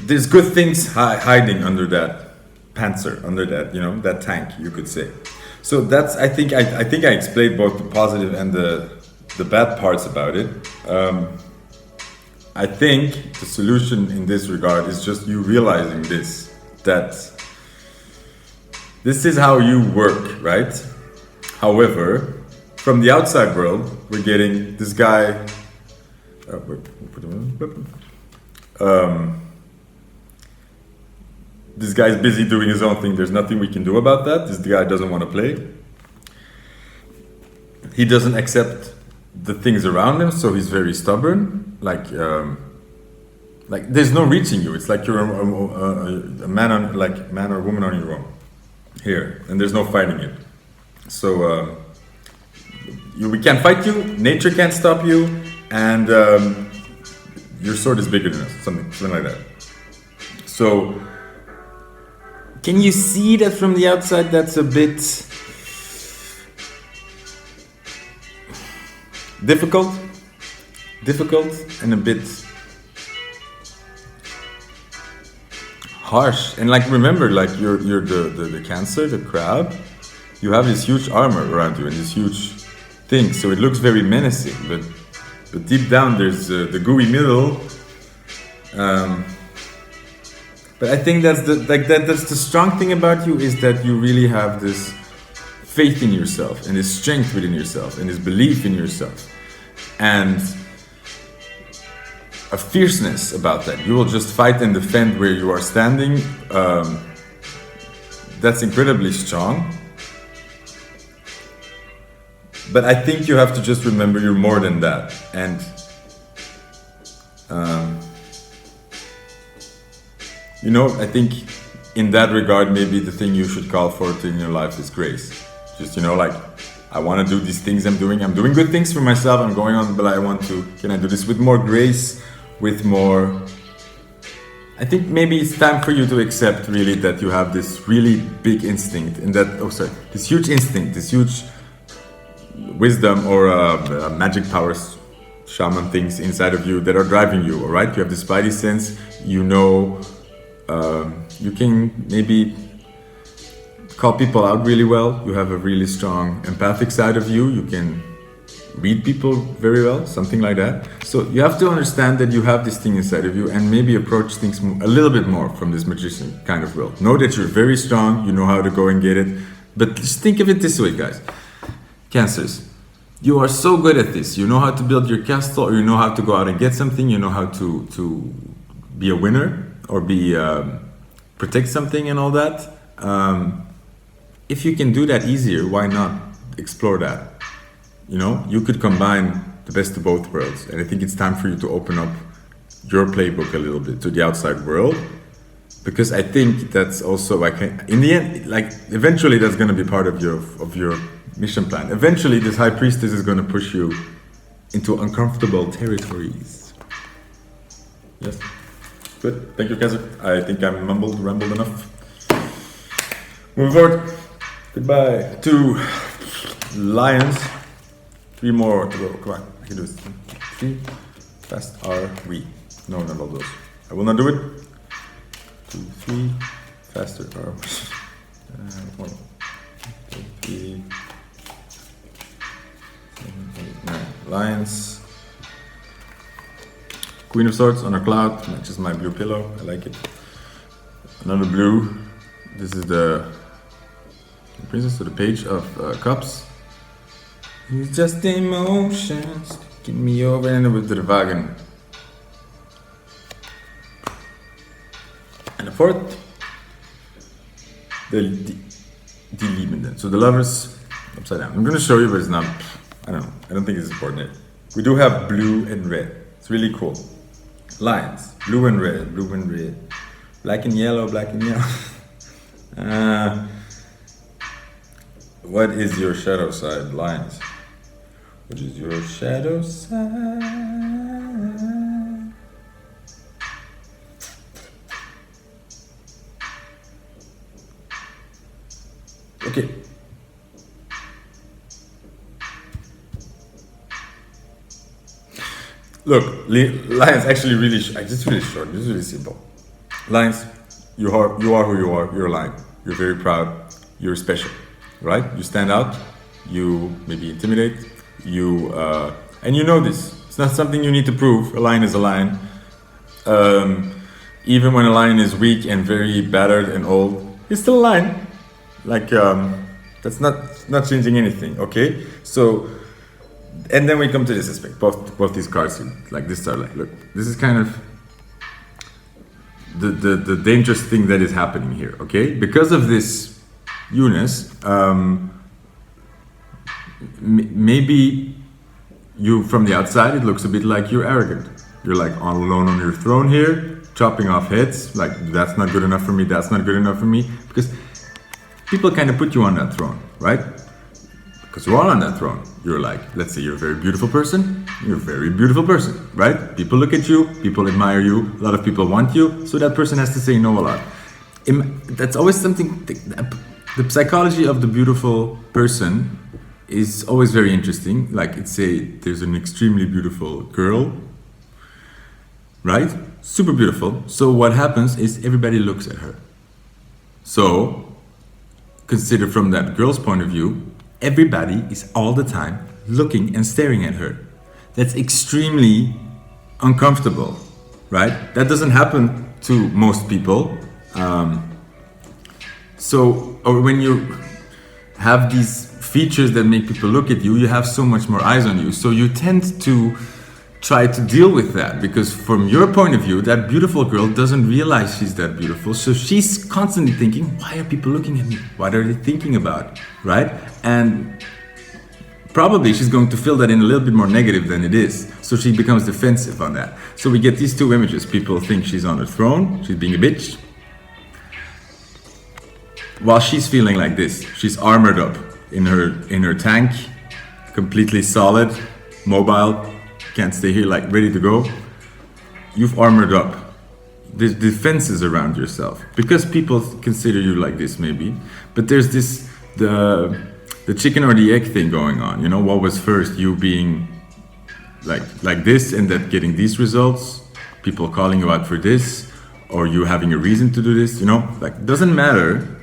[SPEAKER 1] there's good things hiding under that panzer, under that, you know, that tank, you could say. So that's, I think I explained both the positive and the bad parts about it. I think the solution in this regard is just you realizing this, that this is how you work, right? However, from the outside world, we're getting this guy. This guy's busy doing his own thing. There's nothing we can do about that. This guy doesn't want to play. He doesn't accept the things around him, so he's very stubborn. Like there's no reaching you. It's like you're a man on, like man or woman on your own here, and there's no fighting it. So we can't fight you. Nature can't stop you, and your sword is bigger than us. Something like that. So. Can you see that from the outside? That's a bit difficult and a bit harsh. And like, remember, like you're the Cancer, the crab. You have this huge armor around you and this huge thing, so it looks very menacing. But deep down, there's the gooey middle. But I think that's the strong thing about you, is that you really have this faith in yourself and this strength within yourself and this belief in yourself and a fierceness about that. You will just fight and defend where you are standing. That's incredibly strong. But I think you have to just remember you're more than that. And you know, I think in that regard, maybe the thing you should call for in your life is grace. Just, you know, like, I want to do these things I'm doing good things for myself, I'm going on, but can I do this with more grace, with more... I think maybe it's time for you to accept really that you have this really big instinct, and that, this huge instinct, this huge wisdom or magic powers, shaman things inside of you that are driving you, all right? You have this spidey sense, you know... you can maybe call people out really well. You have a really strong empathic side of you. You can read people very well, something like that. So you have to understand that you have this thing inside of you and maybe approach things a little bit more from this magician kind of world. Know that you're very strong, you know how to go and get it. But just think of it this way, guys. Cancers, you are so good at this. You know how to build your castle, or you know how to go out and get something. You know how to be a winner, or protect something and all that. If you can do that easier, why not explore that? You know, you could combine the best of both worlds. And I think it's time for you to open up your playbook a little bit to the outside world. Because I think that's also, like, in the end, like, eventually that's going to be part of your mission plan. Eventually this high priestess is going to push you into uncomfortable territories. Yes. Good, thank you, Kaiser. I think I'm rambled enough. Moving forward. Goodbye to Lions. 3 more to go. Come on, I can do this. 3. Fast are we? No, not all those. I will not do it. 2, 3. Faster are we? 1, 2, 3. 7, 8, 9. Lions. Queen of Swords on a cloud, matches my blue pillow, I like it. Another blue, this is the Princess to the Page of Cups. It's just emotions, get me over and with the wagon. And the 4th, the Liebenden. So the Lovers, upside down. I'm gonna show you, but it's not, I don't know, I don't think it's important. We do have blue and red, it's really cool. Lions, blue and red, black and yellow, what is your shadow side, Lions? What is your shadow side? Okay. Look, Lions, actually really, it's really short, this is really simple. Lions, you are who you are, you're a lion. you're very proud, you're special, right? You stand out, you maybe intimidate, and you know this. It's not something you need to prove. A lion is a lion. Even when a lion is weak and very battered and old, he's still a lion. Like, that's not changing anything, okay? So, and then we come to this aspect. Both these cards, like this are like, look, this is kind of the dangerous thing that is happening here, okay? Because of this Eunice, maybe you, from the outside, it looks a bit like you're arrogant. You're like all alone on your throne here, chopping off heads, like that's not good enough for me, that's not good enough for me, because people kind of put you on that throne, right? Because you're all on that throne. You're like, let's say you're a very beautiful person, you're a very beautiful person, right? People look at you, people admire you, a lot of people want you, so that person has to say no a lot. That's always something, the psychology of the beautiful person is always very interesting. Like, there's an extremely beautiful girl, right? Super beautiful. So what happens is everybody looks at her. So consider from that girl's point of view, everybody is all the time looking and staring at her. That's extremely uncomfortable, right? That doesn't happen to most people. Or when you have these features that make people look at you, you have so much more eyes on you. So you tend to try to deal with that, because from your point of view, that beautiful girl doesn't realize she's that beautiful. So she's constantly thinking, why are people looking at me? What are they thinking about, right? And probably she's going to feel that in a little bit more negative than it is. So she becomes defensive on that. So we get these two images. People think she's on her throne, she's being a bitch, while she's feeling like this. She's armored up in her tank, completely solid, mobile, can't stay here, like ready to go. You've armored up. There's defenses around yourself because people consider you like this, maybe. But there's this the chicken or the egg thing going on. You know, what was first? You being like this and that getting these results, people calling you out for this, or you having a reason to do this. You know, like, doesn't matter.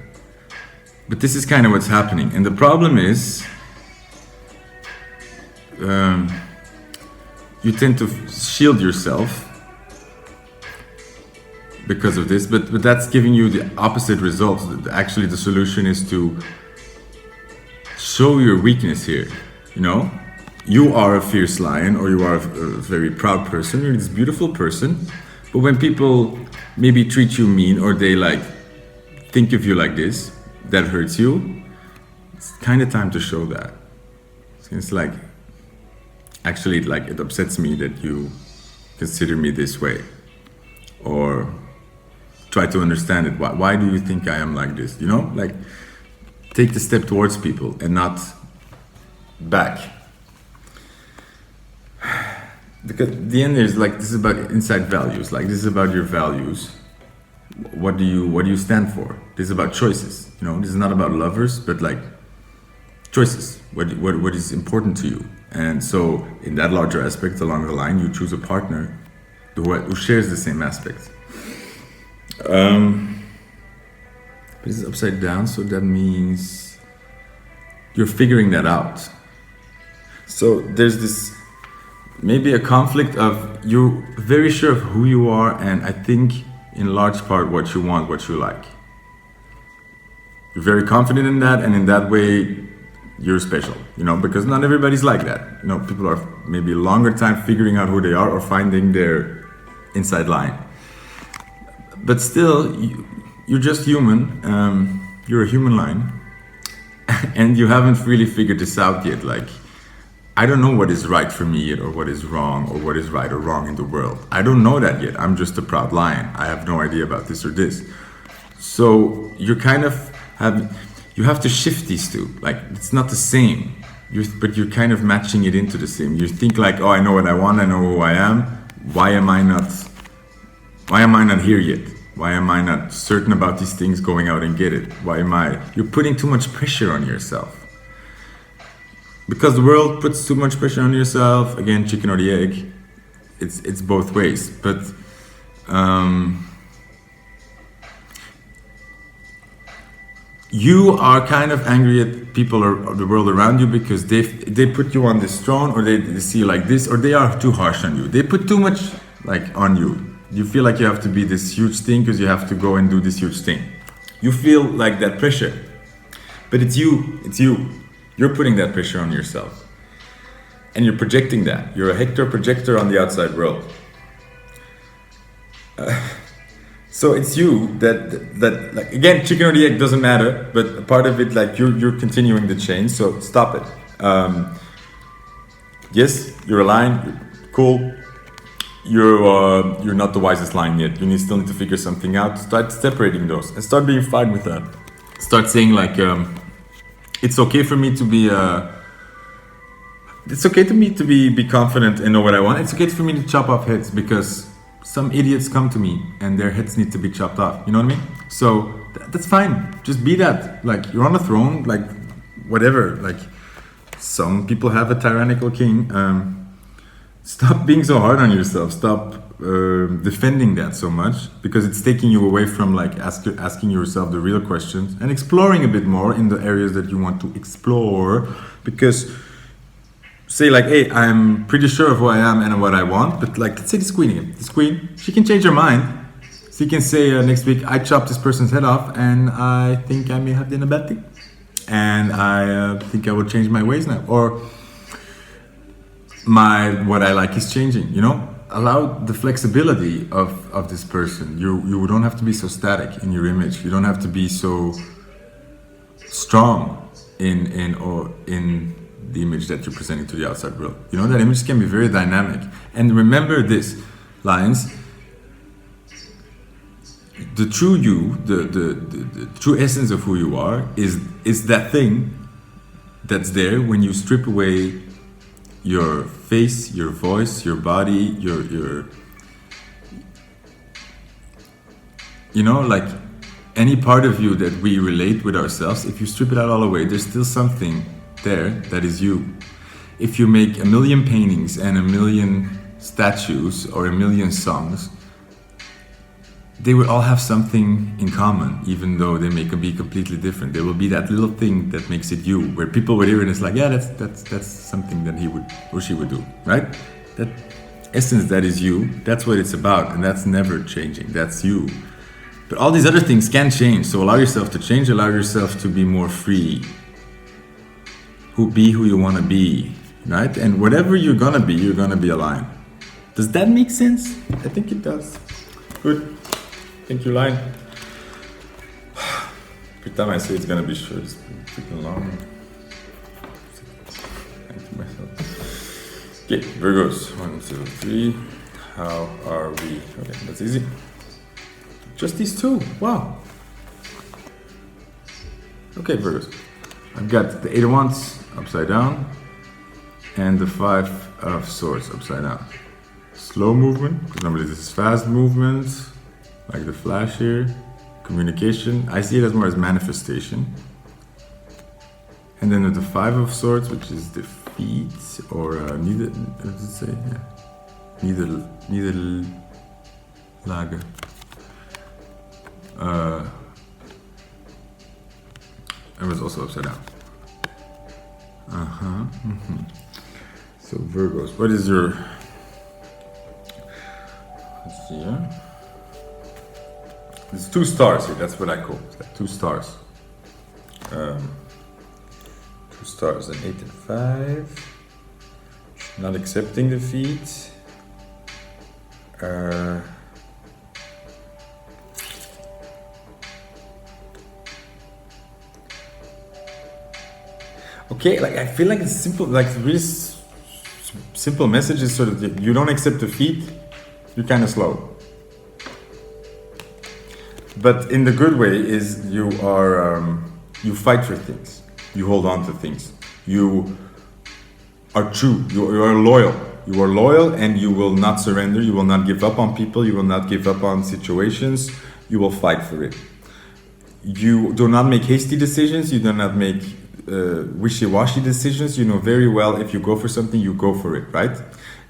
[SPEAKER 1] But this is kind of what's happening, and the problem is. You tend to shield yourself because of this, but that's giving you the opposite results. Actually, the solution is to show your weakness here. You know, you are a fierce lion, or you are a very proud person, you're this beautiful person, but when people maybe treat you mean, or they like think of you like this, that hurts you, it's kind of time to show that. It's like, actually, like, it upsets me that you consider me this way, or try to understand it. Why do you think I am like this? You know, like, take the step towards people and not back. Because the end is like, this is about inside values. Like, this is about your values. What do you stand for? This is about choices. You know, this is not about lovers, but like choices. What is important to you? And so, in that larger aspect, along the line, you choose a partner who shares the same aspects. This is upside down, so that means you're figuring that out. So there's this maybe a conflict of you're very sure of who you are, and I think in large part what you want, what you like. You're very confident in that, and in that way, you're special, you know, because not everybody's like that. You know, people are maybe a longer time figuring out who they are or finding their inside line. But still, you're just human. You're a human line, and you haven't really figured this out yet. Like, I don't know what is right for me yet, or what is wrong, or what is right or wrong in the world. I don't know that yet. I'm just a proud lion. I have no idea about this or this. So you're kind of you have to shift these two. Like, it's not the same, but you're kind of matching it into the same. You think like, oh, I know what I want, I know who I am. Why am I not here yet? Why am I not certain about these things, going out and get it? You're putting too much pressure on yourself. Because the world puts too much pressure on yourself. Again, chicken or the egg. It's both ways. But you are kind of angry at people or the world around you because they put you on this throne, or they see you like this, or they are too harsh on you. They put too much like on you. You feel like you have to be this huge thing because you have to go and do this huge thing. You feel like that pressure, but it's you. You're putting that pressure on yourself, and you're projecting that. You're a Hector projector on the outside world. So it's you that like, again, chicken or the egg doesn't matter, but a part of it, like you're continuing the chain. So stop it. Yes, you're a lion. You're cool. You're not the wisest lion yet. You still need to figure something out. Start separating those and start being fine with that. Start saying like, it's okay for me to be. It's okay to me to be confident and know what I want. It's okay for me to chop off heads because some idiots come to me and their heads need to be chopped off. You know what I mean? So that's fine. Just be that. Like, you're on a throne, like whatever. Like, some people have a tyrannical king. Stop being so hard on yourself. Stop defending that so much, because it's taking you away from like asking yourself the real questions and exploring a bit more in the areas that you want to explore. Because say like, hey, I'm pretty sure of who I am and what I want, but like, let's say this queen again. This queen, she can change her mind. She can say next week, I chopped this person's head off and I think I may have done a bad thing. And I think I will change my ways now. Or what I like is changing, you know? Allow the flexibility of this person. You don't have to be so static in your image. You don't have to be so strong in the image that you're presenting to the outside world. You know, that image can be very dynamic. And remember this, Lions, the true you, the true essence of who you are is that thing that's there when you strip away your face, your voice, your body, your you know, like any part of you that we relate with ourselves, if you strip it out all the way, there's still something there that is you. If you make 1 million paintings and 1 million statues or 1 million songs, they will all have something in common, even though they may be completely different. There will be that little thing that makes it you, where people would hear it and it's like, yeah, that's something that he would or she would do, right? That essence that is you, that's what it's about, and that's never changing. That's you. But all these other things can change, so allow yourself to change, allow yourself to be more free. Be who you want to be, right? And whatever you're gonna be a lion. Does that make sense? I think it does. Good. Thank you, lion. Every time I say it's gonna be short, it's freaking long. Thank you myself. Okay, Virgos. 1, 2, 3. How are we? Okay, that's easy. Just these two. Wow. Okay, Virgos. I've got the 8 of Wands upside down and the 5 of Swords upside down. Slow movement, because normally this is fast movement, like the flash here. Communication, I see it as more as manifestation. And then with the 5 of Swords, which is defeat, or neither, what does it say? Yeah. Neither lager. It was also upside down. So Virgos, what is your? Let's see here. There's 2 stars here. That's what I call it. 2 stars. 2 stars. An 8 and 5. Not accepting defeat. Okay, like I feel like it's simple, like really simple message is sort of, you don't accept defeat, you're kind of slow. But in the good way is you are, you fight for things, you hold on to things, you are true, you are loyal. You are loyal and you will not surrender, you will not give up on people, you will not give up on situations, you will fight for it. You do not make hasty decisions, you do not make wishy-washy decisions. You know very well if you go for something, you go for it, right?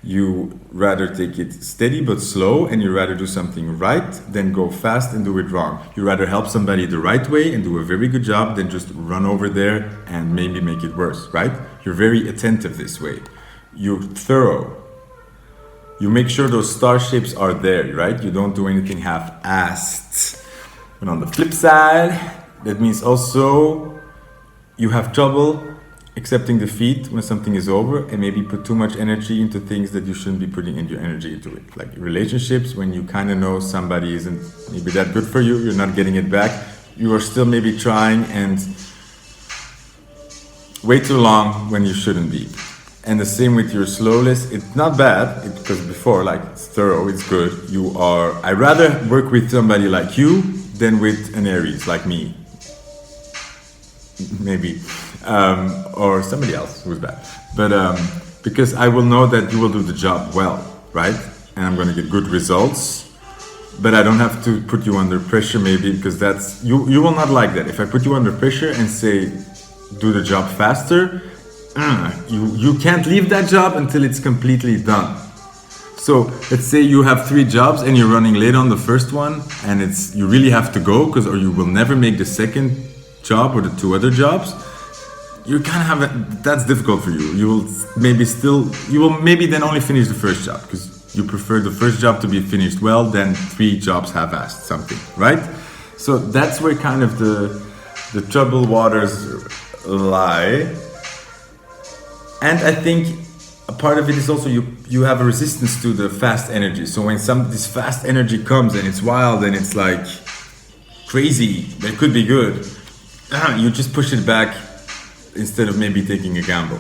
[SPEAKER 1] You rather take it steady but slow, and you rather do something right than go fast and do it wrong. You rather help somebody the right way and do a very good job than just run over there and maybe make it worse, right? You're very attentive this way. You're thorough. You make sure those star shapes are there, right? You don't do anything half-assed. And on the flip side, that means also you have trouble accepting defeat when something is over, and maybe put too much energy into things that you shouldn't be putting your energy into it. Like relationships, when you kind of know somebody isn't maybe that good for you, you're not getting it back, you are still maybe trying and way too long when you shouldn't be. And the same with your slowness. It's not bad, because before, like, it's thorough, it's good. I'd rather work with somebody like you than with an Aries like me. Maybe. Or somebody else who's bad. But because I will know that you will do the job well, right? And I'm going to get good results. But I don't have to put you under pressure, maybe, because that's you will not like that. If I put you under pressure and say, do the job faster, you can't leave that job until it's completely done. So let's say you have 3 jobs and you're running late on the first one, and you really have to go, or you will never make the second job or the 2 other jobs. You kind of have that's difficult for you. You will maybe then only finish the first job, because you prefer the first job to be finished well than 3 jobs half-assed something, right? So that's where kind of the troubled waters lie. And I think a part of it is also you have a resistance to the fast energy. So when this fast energy comes and it's wild and it's like crazy, but it could be good, you just push it back instead of maybe taking a gamble.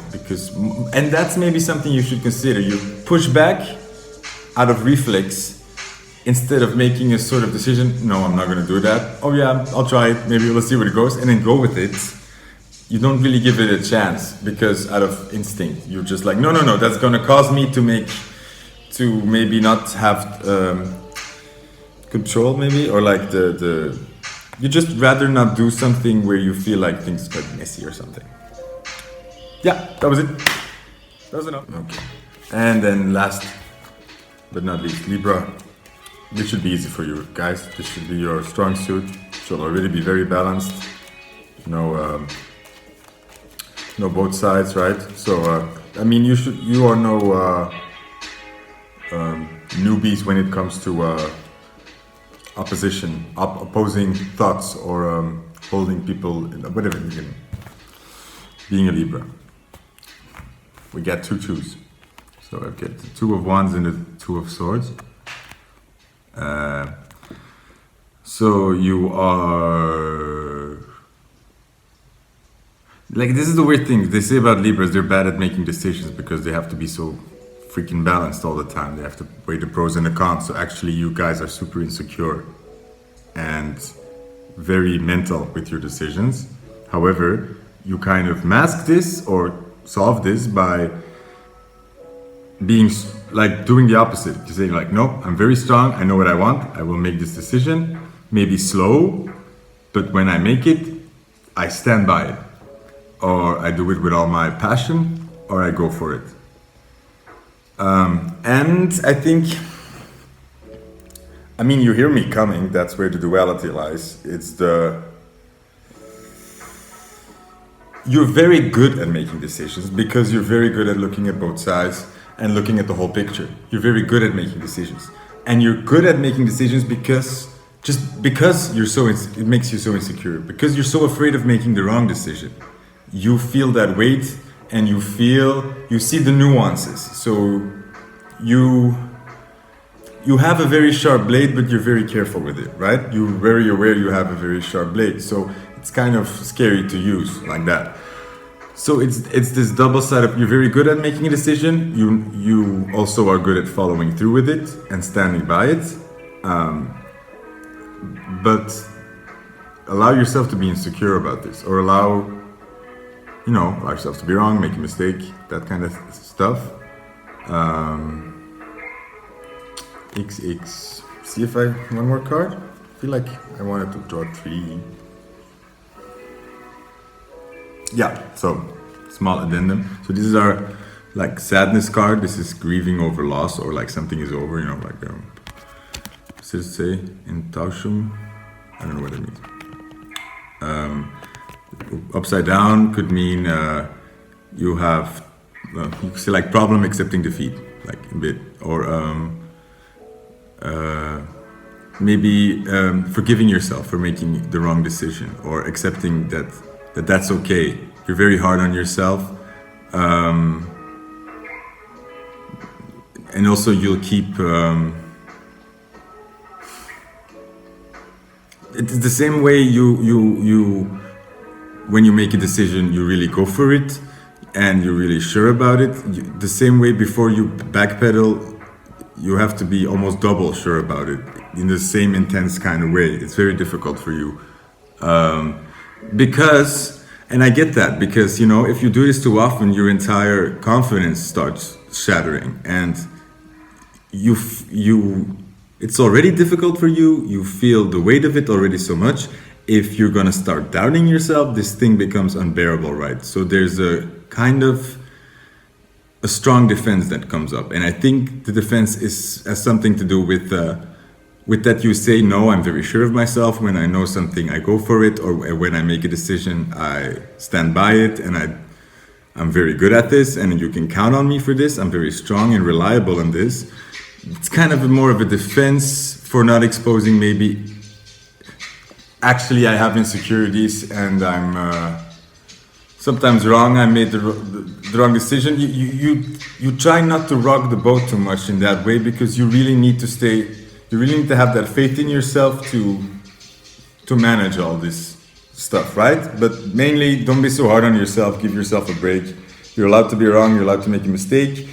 [SPEAKER 1] And that's maybe something you should consider. You push back out of reflex instead of making a sort of decision. No, I'm not going to do that. Oh yeah, I'll try it. Maybe we'll see where it goes, and then go with it. You don't really give it a chance, because out of instinct, you're just like, no, that's going to cause me to maybe not have control, maybe, or like you just rather not do something where you feel like things got messy or something. Yeah, that was it. That was enough. Okay. And then last but not least, Libra. This should be easy for you guys. This should be your strong suit. Should already be very balanced. No both sides, right? So I mean, you are no newbies when it comes to opposing thoughts, or holding people, whatever you can. Being a Libra, we got 2 twos. So I've got the 2 of Wands and the 2 of Swords. So you are like, this is the weird thing they say about Libras. They're bad at making decisions because they have to be so freaking balanced all the time. They have to weigh the pros and the cons. So actually, you guys are super insecure and very mental with your decisions. However, you kind of mask this or solve this by being like doing the opposite. You're saying like, no, I'm very strong. I know what I want. I will make this decision. Maybe slow, but when I make it, I stand by it. Or I do it with all my passion, or I go for it. And I think, I mean, you hear me coming. That's where the duality lies. You're very good at making decisions because you're very good at looking at both sides and looking at the whole picture. You're very good at making decisions. And you're good at making decisions because it makes you so insecure. Because you're so afraid of making the wrong decision. You feel that weight, and you see the nuances. So you have a very sharp blade, but you're very careful with it, right? You're very aware you have a very sharp blade. So it's kind of scary to use like that. So it's this double side of, you're very good at making a decision. You also are good at following through with it and standing by it. But allow yourself to be insecure about this, or allow yourself to be wrong, make a mistake, that kind of stuff. XX. See if one more card. I feel like I wanted to draw 3. Yeah, so small addendum. So these are like sadness card. This is grieving over loss, or like something is over, you know, like what's it say in Tauschum? I don't know what it means. Upside down could mean you have you could say like problem accepting defeat, like a bit, or maybe forgiving yourself for making the wrong decision, or accepting that's okay. You're very hard on yourself, and also you'll keep. It's the same way you when you make a decision, you really go for it, and you're really sure about it. The same way before you backpedal, you have to be almost double sure about it in the same intense kind of way. It's very difficult for you because, and I get that, because you know, if you do this too often, your entire confidence starts shattering, and it's already difficult for you. You feel the weight of it already so much. If you're gonna start doubting yourself, this thing becomes unbearable, right? So there's a kind of a strong defense that comes up, and I think the defense has something to do with that you say, no, I'm very sure of myself. When I know something, I go for it, or when I make a decision, I stand by it, and I'm very good at this, and you can count on me for this. I'm very strong and reliable on this. It's kind of more of a defense for not exposing maybe, actually I have insecurities and I'm sometimes wrong, I made the wrong decision. You try not to rock the boat too much in that way, because you really need to have that faith in yourself to manage all this stuff, right? But mainly, don't be so hard on yourself, give yourself a break. You're allowed to be wrong, you're allowed to make a mistake.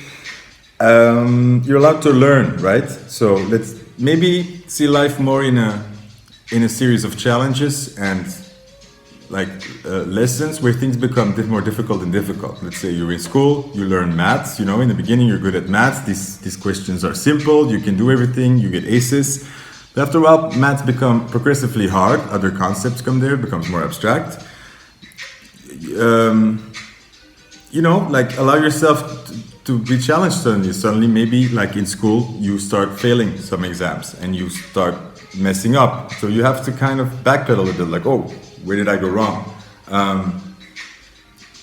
[SPEAKER 1] You're allowed to learn, right? So let's maybe see life more in a series of challenges and like lessons where things become a bit more difficult and difficult. Let's say you're in school, you learn maths, you know, in the beginning you're good at maths, these questions are simple, you can do everything, you get aces. But after a while, maths become progressively hard, other concepts come there, it becomes more abstract. You know, like allow yourself to be challenged suddenly, maybe like in school, you start failing some exams and you start messing up. So you have to kind of backpedal a bit, like, oh, where did I go wrong?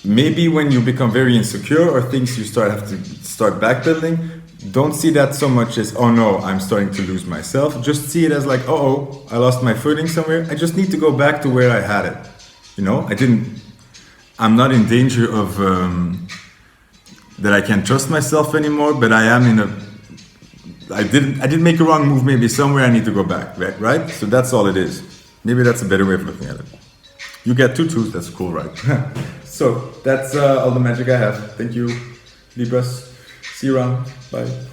[SPEAKER 1] Maybe when you become very insecure or things you have to start backpedaling, don't see that so much as, oh no, I'm starting to lose myself. Just see it as like, oh, I lost my footing somewhere. I just need to go back to where I had it. You know, I'm not in danger of, that I can't trust myself anymore, but I am I did make a wrong move maybe somewhere, I need to go back, right? So that's all it is. Maybe that's a better way of looking at it. You get 2 twos, that's cool, right? So that's all the magic I have. Thank you, Libras. See you around. Bye.